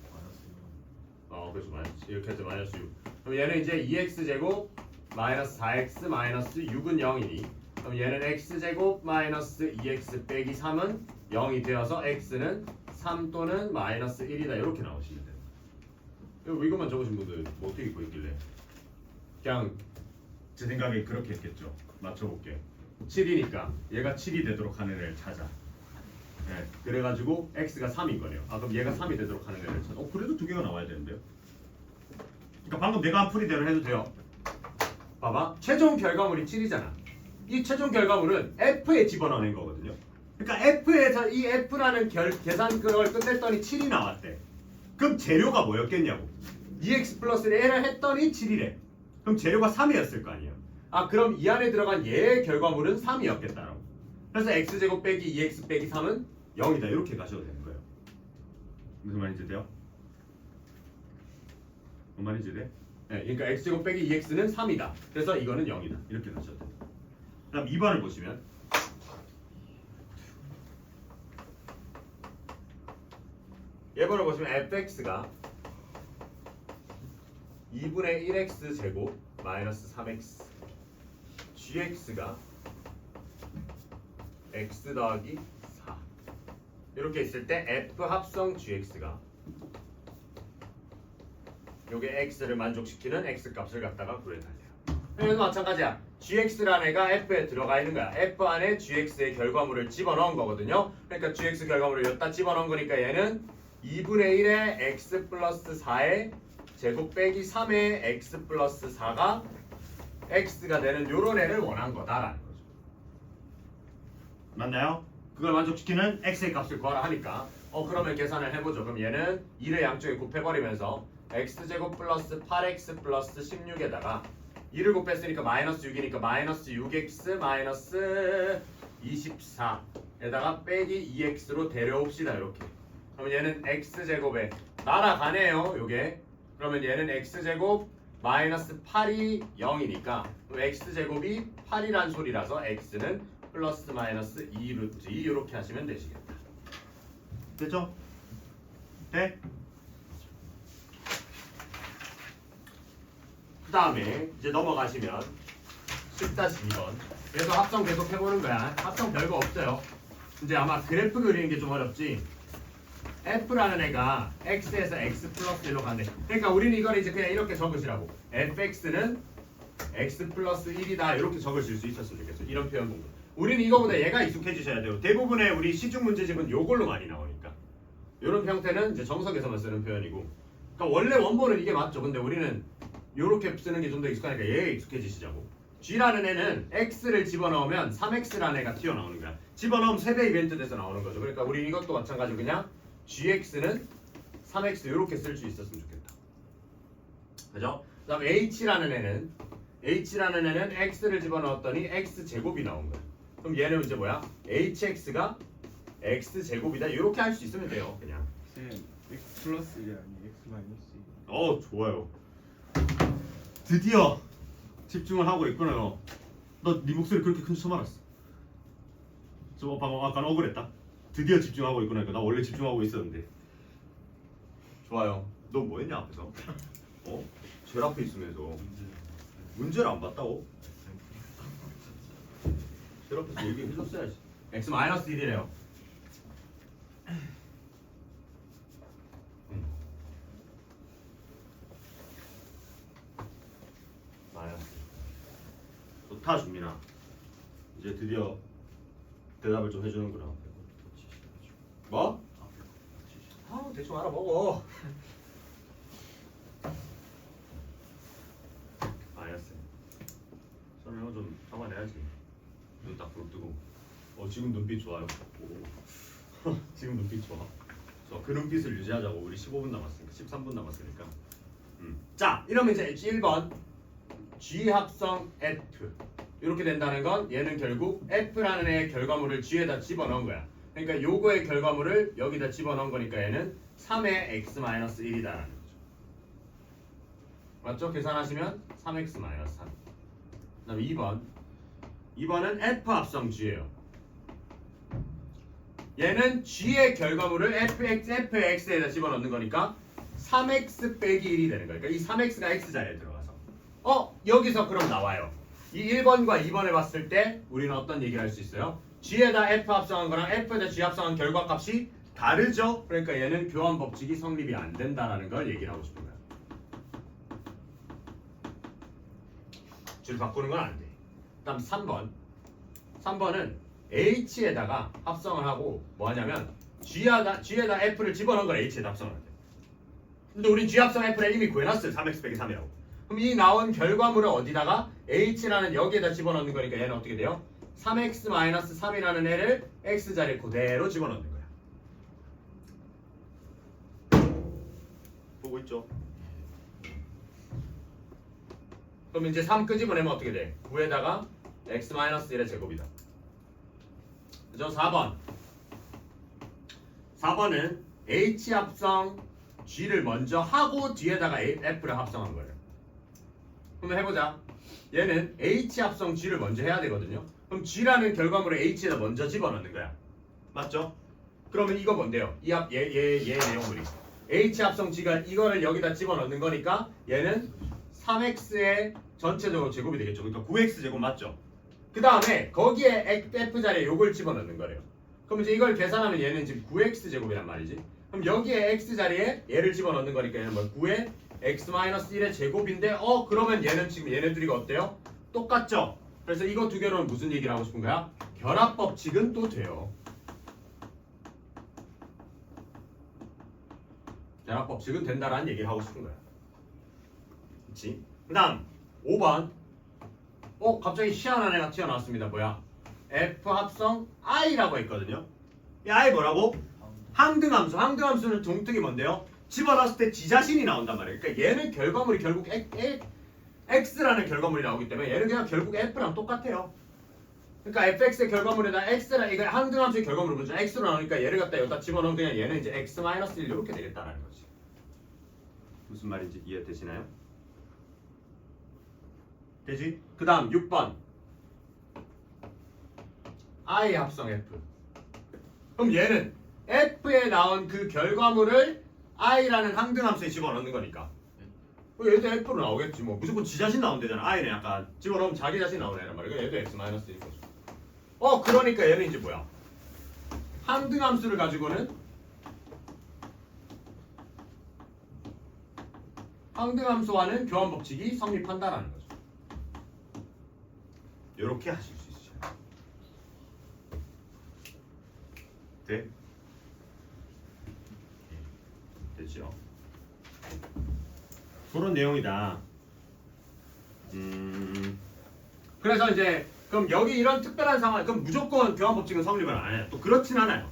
A: 그래서 마이너스 이렇게 해서 마이너스 6. 그럼 얘는 이제 2x제곱 마이너스 4x 마이너스 6은 0이니 그럼 얘는 x제곱 마이너스 2x 빼기 3은 0이 되어서 x는 3 또는 마이너스 1이다 이렇게 나오시면 돼요. 이것만 적으신 분들 뭐 어떻게 입고 있길래? 그냥 제 생각에 그렇게 했겠죠. 맞춰볼게. 7이니까 얘가 7이 되도록 하는 애를 찾아. 네, 그래가지고 x가 3인 거네요. 아 그럼 얘가 3이 되도록 하는 애를 찾아. 그래도 두 개가 나와야 되는데요. 그러니까 방금 내가 한 풀이대로 해도 돼요. 봐봐, 최종 결과물이 7이잖아. 이 최종 결과물은 f에 집어넣는 거거든요. 그러니까 f에서 이 f라는 계산 그걸 끝냈더니 7이 나왔대. 그럼 재료가 뭐였겠냐고. 2x 플러스 1을 했더니 7이래. 그럼 재료가 3이었을 거 아니에요. 아 그럼 이 안에 들어간 얘의 결과물은 3이었겠다라고. 그래서 x제곱 빼기 2x 빼기 3은 0이다. 이렇게 가셔도 되는 거예요. 무슨 말인지 돼요? 무슨 말인지 돼? 네, 그러니까 x제곱 빼기 2x는 3이다. 그래서 이거는 0이다. 이렇게 가셔도 돼요. 그다음 2번을 보시면 얘번을 보시면 fx가 2분의 1x 제곱 마이너스 3x gx가 x 더하기 4 이렇게 있을 때 f 합성 gx가 요게 x를 만족시키는 x 값을 갖다가 구해달래요. 여기도 마찬가지야. gx라는 애가 f에 들어가 있는 거야. f 안에 gx의 결과물을 집어넣은 거거든요. 그러니까 gx 결과물을 여기다 집어넣은 거니까 얘는 2분의 1의 x 플러스 4의 제곱 빼기 3의 x 플러스 4가 x가 되는 요런 애를 원한 거다라는 거죠. 맞나요? 그걸 만족시키는 x의 값을 구하라 하니까 그러면 계산을 해보죠. 그럼 얘는 2를 양쪽에 곱해버리면서 x제곱 플러스 8x 플러스 16에다가 2를 곱했으니까 마이너스 6이니까 마이너스 6x 마이너스 24에다가 빼기 2x로 데려옵시다. 이렇게. 그럼 얘는 x제곱에 날아가네요. 요게. 그러면 얘는 x제곱 마이너스 8이 0이니까 x제곱이 8이란 소리라서 x는 플러스 마이너스 2루트 2 이렇게 하시면 되시겠다. 됐죠? 네? 그 다음에 이제 넘어가시면 10-2번 그래서 합성 계속 해보는 거야. 합성 별거 없어요. 이제 아마 그래프 그리는 게 좀 어렵지. f라는 애가 x에서 x 플러스 1로 간대. 그러니까 우리는 이걸 이제 그냥 이렇게 적으시라고. fx는 x 플러스 1이다 이렇게 적으실 수 있었으면 좋겠어요. 이런 표현 공부. 우리는 이거보다 얘가 익숙해지셔야 돼요. 대부분의 우리 시중 문제집은 요걸로 많이 나오니까. 이런 형태는 이제 정석에서만 쓰는 표현이고. 그러니까 원래 원본은 이게 맞죠. 근데 우리는 요렇게 쓰는 게 좀 더 익숙하니까 얘에 익숙해지시자고. g라는 애는 x를 집어넣으면 3x라는 애가 튀어나오는 거야. 집어넣으면 세대 이벤트 돼서 나오는 거죠. 그러니까 우리 이것도 마찬가지로 그냥 gx는 3x 이렇게 쓸 수 있었으면 좋겠다. 그죠? 그다음 h라는 애는 x를 집어넣었더니 x 제곱이 나온 거야. 그럼 얘는 이제 뭐야? hx가 x 제곱이다. 이렇게 할 수 있으면 돼요. 그냥.
C: 쌤, x 플러스 1이 아니 x 마이너스 1.
A: 좋아요. 드디어 집중을 하고 있구나요. 너 네 목소리 그렇게 큰 줄 처음 알았어. 저 방금 아까 억울했다. 드디어 집중하고 있구나. 나 원래 집중하고 있었는데. 좋아요. 너 뭐 했냐 앞에서? 제일 앞에 있으면서 문제를 안 봤다고? 제일 앞에서 얘기해줬어야지. x 마이너스 1이래요. 마이너스. 좋다 준민아. 이제 드디어 대답을 좀 해주는구나. 뭐? 대충 알아보고. 마이너스. 설명은 좀 잡아내야지. 눈 딱 부릅뜨고. 지금 눈빛 좋아요. 지금 눈빛 좋아. 그 눈빛을 유지하자고. 우리 15분 남았으니까 13분 남았으니까. 자, 이러면 이제 1번 G 합성 F 이렇게 된다는 건 얘는 결국 F라는 애의 결과물을 G에다 집어넣은 거야. 그러니까 요거의 결과물을 여기다 집어넣은 거니까 얘는 3의 x-1이다라는 거죠. 맞죠? 계산하시면 3x-3. 그 다음에 2번은 F 합성 G예요. 얘는 G의 결과물을 f의 x에다 집어넣는 거니까 3x 빼기 1이 되는 거니까 이 3x가 x자리에 들어가서 여기서 그럼 나와요. 이 1번과 2번을 봤을 때 우리는 어떤 얘기를 할 수 있어요? G에다 F 합성한 거랑 F에다 G 합성한 결과값이 다르죠? 그러니까 얘는 교환 법칙이 성립이 안 된다라는 걸 얘기를 하고 싶은 거야. 줄 바꾸는 건 안 돼. 그다음 3번. 3번은 H에다가 합성을 하고 뭐 하냐면 G에다 F를 집어넣은 걸 H에다 합성을 한대. 근데 우린 G 합성 F를 이미 구해놨어요. 3x 빼기 3이라고. 그럼 이 나온 결과물을 어디다가 H라는 여기에다 집어넣는 거니까 얘는 어떻게 돼요? 3x-3이라는 애를 X자리에 그대로 집어넣는 거야. 보고 있죠? 그럼 이제 3 끄집어내면 어떻게 돼? 9에다가 x-1의 제곱이다. 그죠? 4번. 4번은 H 합성 G를 먼저 하고 뒤에다가 F를 합성한 거예요. 그럼 해보자. 얘는 H 합성 G를 먼저 해야 되거든요. 그럼 G라는 결과물을 H에다 먼저 집어넣는 거야. 맞죠? 그러면 이거 뭔데요? 얘 내용물이. H 합성 G가 이거를 여기다 집어넣는 거니까 얘는 3x의 전체적으로 제곱이 되겠죠. 그러니까 9x 제곱 맞죠? 그 다음에 거기에 F 자리에 요걸 집어넣는 거래요. 그럼 이제 이걸 계산하면 얘는 지금 9x 제곱이란 말이지. 그럼 여기에 x 자리에 얘를 집어넣는 거니까 얘는 뭐 9의 x-1의 제곱인데 그러면 얘는 지금 얘네들이가 어때요? 똑같죠? 그래서 이거 두 개로는 무슨 얘기를 하고 싶은 거야? 결합법칙은 또 돼요. 결합법칙은 된다라는 얘기를 하고 싶은 거야. 그치? 그 다음 5번. 갑자기 희한한 애가 튀어나왔습니다. 뭐야? F 합성 I라고 했거든요. 이 I 뭐라고? 항등함수. 항등함수는 동특이 뭔데요? 집어넣었을 때 지 자신이 나온단 말이에요. 그러니까 얘는 결과물이 결국 X라는 결과물이 나오기 때문에 얘는 그냥 결국 F랑 똑같아요. 그러니까 fx의 결과물에다 x라 이거 항등함수의 결과물을 먼저 x로 나오니까 얘를 갖다 여기다 집어넣으면 그냥 얘는 이제 x-1 이렇게 되겠다라는 거지. 무슨 말인지 이해되시나요? 되지? 그 다음 6번 I 합성 F. 그럼 얘는 F에 나온 그 결과물을 I라는 항등함수에 집어넣는 거니까 얘도 F로 나오겠지 뭐. 무조건 지 자신 나오면 되잖아. I는 약간 집어넣으면 자기 자신 나오는 애란 말이야. 얘도 x-1인 거죠. 그러니까 얘는 이제 뭐야? 항등함수를 가지고는 항등함수와는 교환법칙이 성립한다라는 거죠. 이렇게 하실 수 있어요. 돼? 됐죠? 그런 내용이다. 그래서 이제 그럼 여기 이런 특별한 상황, 그럼 무조건 교환법칙은 성립을 안 해요. 또 그렇진 않아요.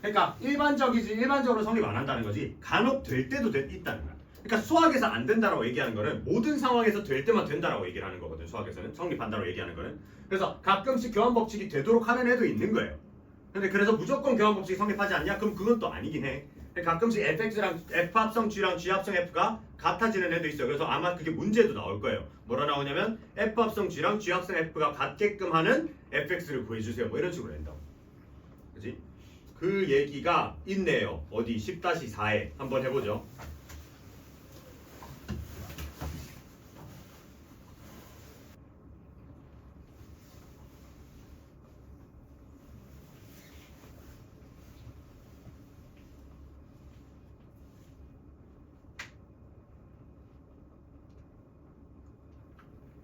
A: 그러니까 일반적으로 성립 안 한다는 거지. 간혹 될 때도 있다는 거야. 그러니까 수학에서 안 된다라고 얘기하는 거는 모든 상황에서 될 때만 된다라고 얘기를 하는 거거든. 수학에서는 성립한다라고 얘기하는 거는. 그래서 가끔씩 교환법칙이 되도록 하는 애도 있는 거예요. 근데 그래서 무조건 교환법칙이 성립하지 않냐? 그럼 그건 또 아니긴 해. 가끔씩 fx랑 f 합성 g랑 g 합성 f가 같아지는 애도 있어요. 그래서 아마 그게 문제도 나올 거예요. 뭐라 나오냐면 f 합성 g랑 g 합성 f가 같게끔 하는 fx를 구해주세요. 뭐 이런 식으로 된다고. 그지? 그 얘기가 있네요. 어디 10-4에 한번 해보죠.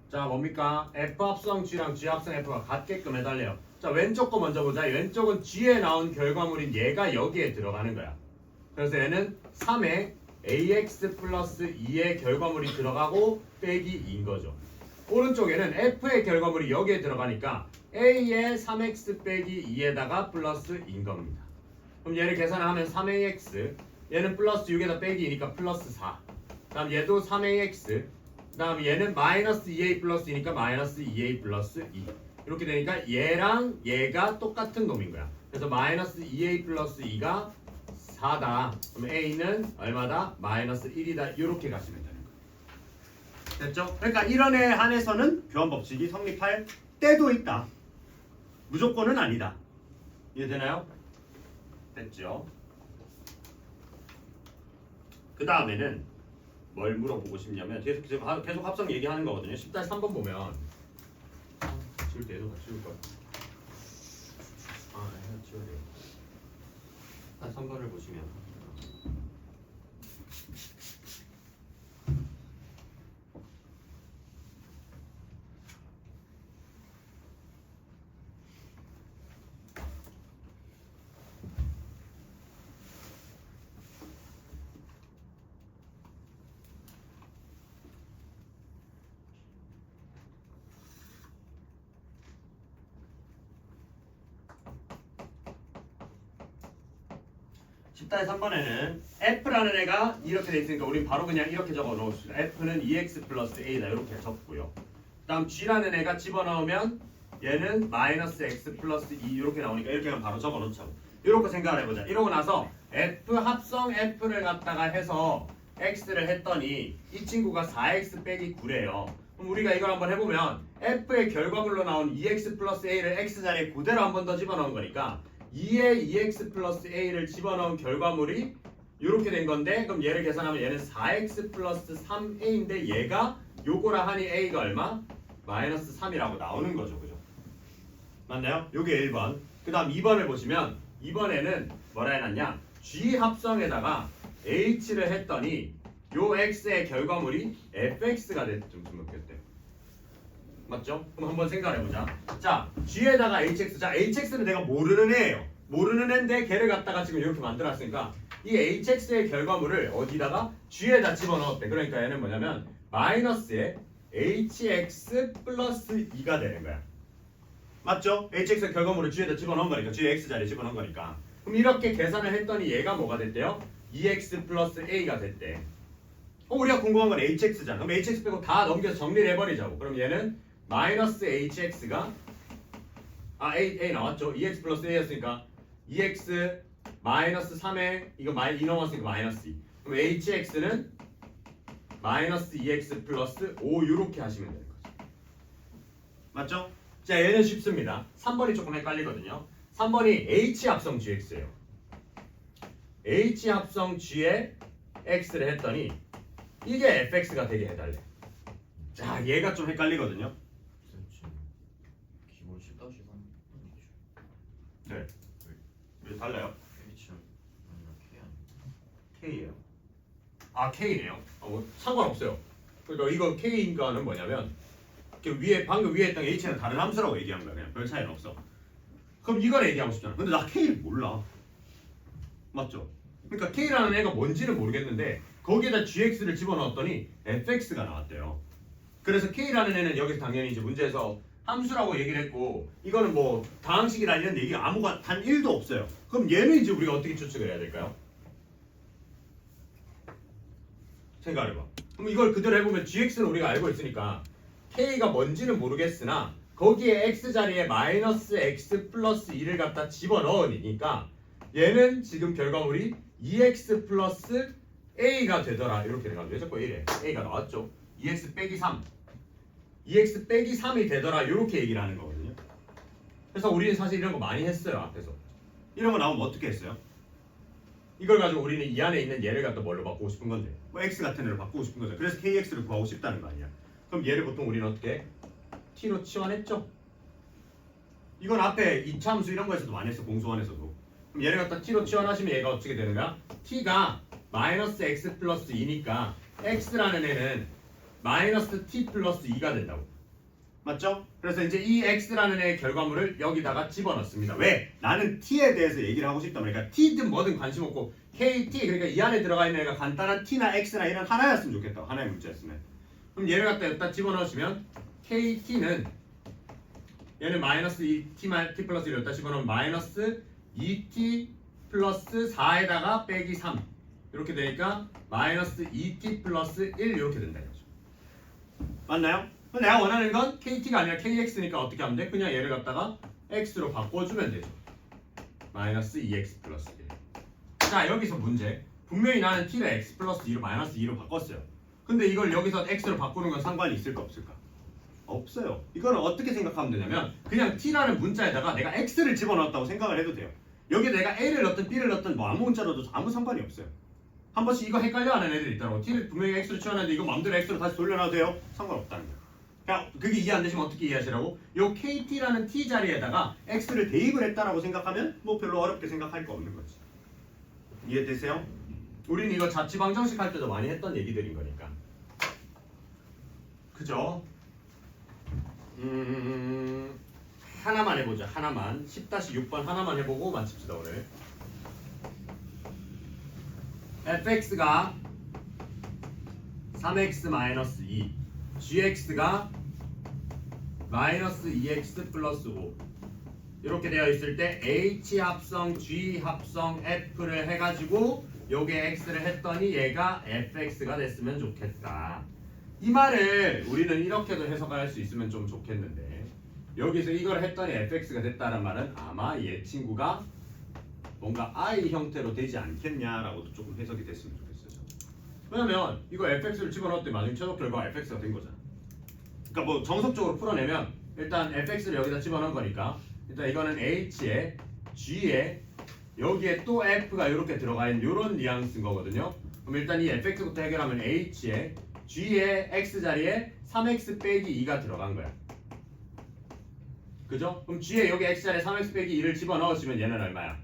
A: 자 뭡니까? F 합성 G랑 G 합성 F가 같게끔 해달래요. 자 왼쪽 거 먼저 보자. 왼쪽은 G에 나온 결과물인 얘가 여기에 들어가는 거야. 그래서 얘는 3에 AX 플러스 2의 결과물이 들어가고 빼기 2인 거죠. 오른쪽에는 F의 결과물이 여기에 들어가니까 A의 3X 빼기 2에다가 플러스 2인 겁니다. 그럼 얘를 계산하면 3AX, 얘는 플러스 6에다 빼기 2니까 플러스 4. 다음 얘도 3AX, 그 다음 얘는 마이너스 2A 플러스 2니까 마이너스 2A 플러스 2. 이렇게 되니까 얘랑 얘가 똑같은 놈인 거야. 그래서 마이너스 2A 플러스 2가 4다. 그럼 A는 얼마다? 마이너스 1이다. 이렇게 가시면 되는 거예요. 됐죠? 그러니까 이런 애 한해서는 교환법칙이 성립할 때도 있다. 무조건은 아니다. 이해되나요? 됐죠? 그 다음에는 뭘 물어보고 싶냐면 계속 합성 얘기하는 거거든요. 10-3번 보면 지울 때도 같이 지울 거야. 지워야 돼요. 3번을 보시면 10-3번에는 f라는 애가 이렇게 돼 있으니까 우린 바로 그냥 이렇게 적어 놓읍시다. f는 2x 플러스 a다 이렇게 적고요. 다음 g라는 애가 집어넣으면 얘는 마이너스 x 플러스 2 이렇게 나오니까 이렇게 그냥 바로 적어 놓자고. 이렇게 생각을 해보자. 이러고 나서 f 합성 f를 갖다가 해서 x를 했더니 이 친구가 4x 빼기 9래요. 그럼 우리가 이걸 한번 해보면 f의 결과물로 나온 2x 플러스 a를 x 자리에 그대로 한 번 더 집어넣은 거니까 2에 2x 플러스 a를 집어넣은 결과물이 이렇게 된 건데, 그럼 얘를 계산하면 얘는 4x 플러스 3a인데 얘가 요거라 하니 a가 얼마? 마이너스 3이라고 나오는 거죠. 그죠? 맞나요? 요게 1번. 그 다음 2번을 보시면 2번에는 뭐라 해놨냐? g 합성에다가 h를 했더니 요 x의 결과물이 fx가 됐좀 먹겠대요. 맞죠? 그럼 한번 생각해보자. 자, g에다가 hx. 자, hx는 내가 모르는 애예요. 모르는 애인데 걔를 갖다가 지금 이렇게 만들어놨으니까 이 hx의 결과물을 어디다가 g에다 집어넣었대. 그러니까 얘는 뭐냐면 마이너스에 hx 플러스 2가 되는 거야. 맞죠? hx의 결과물을 g에다 집어넣은 거니까 g x 자리에 집어넣은 거니까. 그럼 이렇게 계산을 했더니 얘가 뭐가 됐대요? 2x 플러스 a가 됐대. 우리가 궁금한 건 hx잖아. 그럼 hx 빼고 다 넘겨서 정리를 해버리자고. 그럼 얘는 마이너스 hx가 a 나왔죠? 2x 플러스 a였으니까 2x 마이너스 3에 이거 2 넘었으니까 마이너스 2. 그럼 hx는 마이너스 2x 플러스 5 이렇게 하시면 되는 거죠. 맞죠? 자, 얘는 쉽습니다. 3번이 조금 헷갈리거든요. 3번이 h 합성 gx예요. h 합성 g에 x를 했더니 이게 fx가 되게 해달래. 자, 얘가 좀 헷갈리거든요.
B: 기본 10-3
A: 네. 왜 달라요?
B: H 아니면 K 아니야?
A: K예요. 아, K네요. 뭐 상관없어요. 그러니까 이거 K인가는 뭐냐면 위에 방금 위에 했던 H는 다른 함수라고 얘기한 거야. 그냥 별 차이는 없어. 그럼 이걸 얘기하고 싶잖아. 근데 나 K를 몰라. 맞죠? 그러니까 K라는 애가 뭔지는 모르겠는데 거기에다 GX를 집어넣었더니 FX가 나왔대요. 그래서 K라는 애는 여기서 당연히 이제 문제에서 함수라고 얘기를 했고 이거는 뭐 다항식이라 이런 얘기가 아무가 단 1도 없어요. 그럼 얘는 이제 우리가 어떻게 추측을 해야 될까요? 생각해봐. 그럼 이걸 그대로 해보면 GX는 우리가 알고 있으니까 K가 뭔지는 모르겠으나 거기에 X 자리에 마이너스 X 플러스 2를 갖다 집어넣으니까 얘는 지금 결과물이 2X 플러스 A가 되더라. 이렇게 돼가지고 왜 자꾸 이래? A가 나왔죠. 2X 빼기 3 2x 빼기 3이 되더라 이렇게 얘기를 하는 거거든요. 그래서 우리는 사실 이런 거 많이 했어요. 앞에서 이런 거 나오면 어떻게 했어요? 이걸 가지고 우리는 이 안에 있는 얘를 갖다 뭘로 바꾸고 싶은 건데 뭐 x 같은 애로 바꾸고 싶은 거죠. 그래서 kx를 구하고 싶다는 거 아니야. 그럼 얘를 보통 우리는 어떻게 t로 치환했죠. 이건 앞에 이차함수 이런 거에서도 많이 했어. 공소환에서도. 그럼 얘를 갖다 t로 치환하시면 얘가 어떻게 되는 거야? t가 마이너스 x 플러스 2니까 x라는 애는 마이너스 t 플러스 2가 된다고. 맞죠? 그래서 이제 이 x라는 애의 결과물을 여기다가 집어넣습니다. 왜? 나는 t에 대해서 얘기를 하고 싶다. 그러니까 t든 뭐든 관심 없고 kt 그러니까 이 안에 들어가 있는 애가 간단한 t나 x나 이런 하나였으면 좋겠다. 하나의 문자였으면. 그럼 얘를 갖다 여기다 집어넣으시면 kt는 얘는 마이너스 2t t 플러스 1을 여기다 집어넣으면 마이너스 2t 플러스 4에다가 빼기 3 이렇게 되니까 마이너스 2t 플러스 1 이렇게 된다. 맞나요? 내가 원하는 건 KT가 아니라 KX니까 어떻게 하면 돼? 그냥 얘를 갖다가 X로 바꿔주면 되죠. 마이너스 2X 플러스 1. 자, 여기서 문제. 분명히 나는 T를 X 플러스 2로 마이너스 2로 바꿨어요. 근데 이걸 여기서 X로 바꾸는 건 상관이 있을까 없을까? 없어요. 이거는 어떻게 생각하면 되냐면 그냥 T라는 문자에다가 내가 X를 집어넣었다고 생각을 해도 돼요. 여기 내가 A를 넣든 B를 넣든 뭐 아무 문자 넣어도 아무 상관이 없어요. 한 번씩 이거 헷갈려하는 애들이 있더라고. T를 분명히 X로 치환했는데 이거 마음대로 X로 다시 돌려놔도 돼요? 상관없다는 거야. 그냥 그게 이해 안 되시면 어떻게 이해하시라고? 요 KT라는 T 자리에다가 X를 대입을 했다라고 생각하면 뭐 별로 어렵게 생각할 거 없는 거지. 이해되세요? 우리는 이거 자취방정식 할 때도 많이 했던 얘기들인 거니까. 그죠? 하나만 해보자. 하나만. 10-6번 하나만 해보고 마칩시다 오늘. fx가 3x-2 gx가 마이너스 2x 플러스 5 이렇게 되어 있을 때 H 합성 G 합성 F를 해가지고 요게 X를 했더니 얘가 FX가 됐으면 좋겠다. 이 말을 우리는 이렇게도 해석할 수 있으면 좀 좋겠는데 여기서 이걸 했더니 FX가 됐다는 말은 아마 얘 친구가 뭔가 I 형태로 되지 않겠냐라고도 조금 해석이 됐으면 좋겠어요. 왜냐면 이거 FX를 집어넣었더니 나중에 최종 결과가 FX가 된 거잖아. 그러니까 뭐 정석적으로 풀어내면 일단 FX를 여기다 집어넣은 거니까 일단 이거는 H에 G에 여기에 또 F가 이렇게 들어가 있는 이런 뉘앙스인 거거든요. 그럼 일단 이 FX부터 해결하면 H에 G에 X 자리에 3X 빼기 2가 들어간 거야. 그죠? 그럼 G에 여기 X 자리에 3X 빼기 2를 집어넣으시면 얘는 얼마야?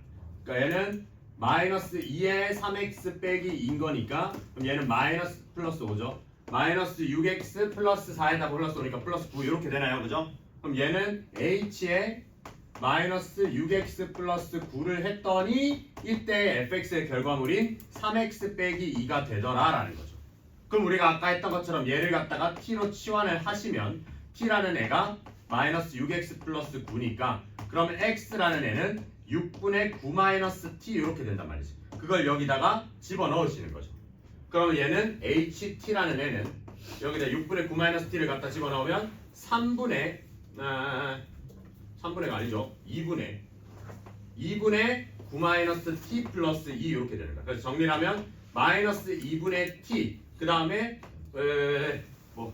A: 그러니까 얘는 마이너스 2에 3X 빼기 2인 거니까 그럼 얘는 마이너스 플러스 5죠. 마이너스 6X 플러스 4에다 플러스 5니까 플러스 9 이렇게 되나요? 그죠? 그럼 얘는 H에 마이너스 6x 플러스 9를 했더니 이때 fx의 결과물인 3x 빼기 2가 되더라라는 거죠. 그럼 우리가 아까 했던 것처럼 얘를 갖다가 t로 치환을 하시면 t라는 애가 마이너스 6x 플러스 9니까 그러면 x라는 애는 6분의 9 마이너스 t 이렇게 된단 말이지. 그걸 여기다가 집어넣으시는 거죠. 그러면 얘는 ht라는 애는 여기다 6분의 9 마이너스 t를 갖다 집어넣으면 3분의가 아니죠. 2분의 9 마이너스 t 플러스 2 이렇게 되는 거야. 그래서 정리를 하면 마이너스 2분의 t 그 다음에 뭐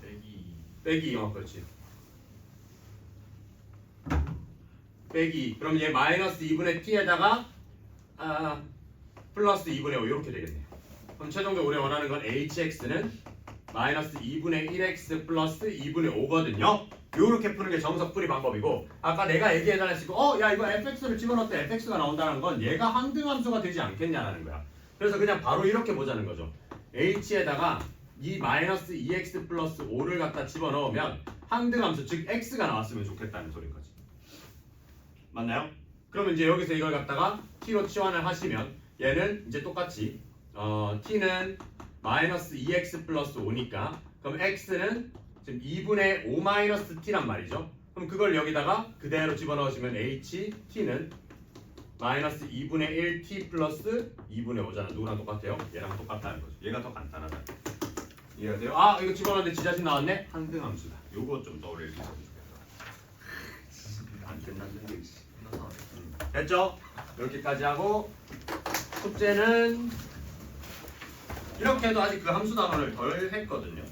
A: 빼기 그렇지. 빼기 그럼 얘 마이너스 2분의 t에다가 플러스 2분의 5 이렇게 되겠네요. 그럼 최종적으로 우리가 원하는 건 hx는 마이너스 2분의 1x 플러스 2분의 5거든요. 요렇게 푸는 게 정석 풀이 방법이고 아까 내가 얘기해달라고 야 이거 fx를 집어넣을 때 fx가 나온다는 건 얘가 항등함수가 되지 않겠냐라는 거야. 그래서 그냥 바로 이렇게 보자는 거죠. h에다가 이 마이너스 2x 플러스 5를 갖다 집어넣으면 항등함수 즉 x가 나왔으면 좋겠다는 소린 거지. 맞나요? 그러면 이제 여기서 이걸 갖다가 t로 치환을 하시면 얘는 이제 똑같이 t는 마이너스 2x 플러스 5니까 그럼 x는 지금 2분의 5 마이너스 t란 말이죠. 그럼 그걸 여기다가 그대로 집어넣으시면 t는 마이너스 2분의 1t 플러스 2분의 5잖아. 누구랑 똑같아요? 얘랑 똑같다는 거죠. 얘가 더 간단하다. 이해가 돼요? 이거 집어넣었는데 지자식 나왔네? 항등함수다. 요거 좀 떠올릴 수 있으면 좋겠다. 안 끝났는데 됐죠? 이렇게까지 하고 숙제는 이렇게 해도 아직 그 함수 단원을 덜 했거든요.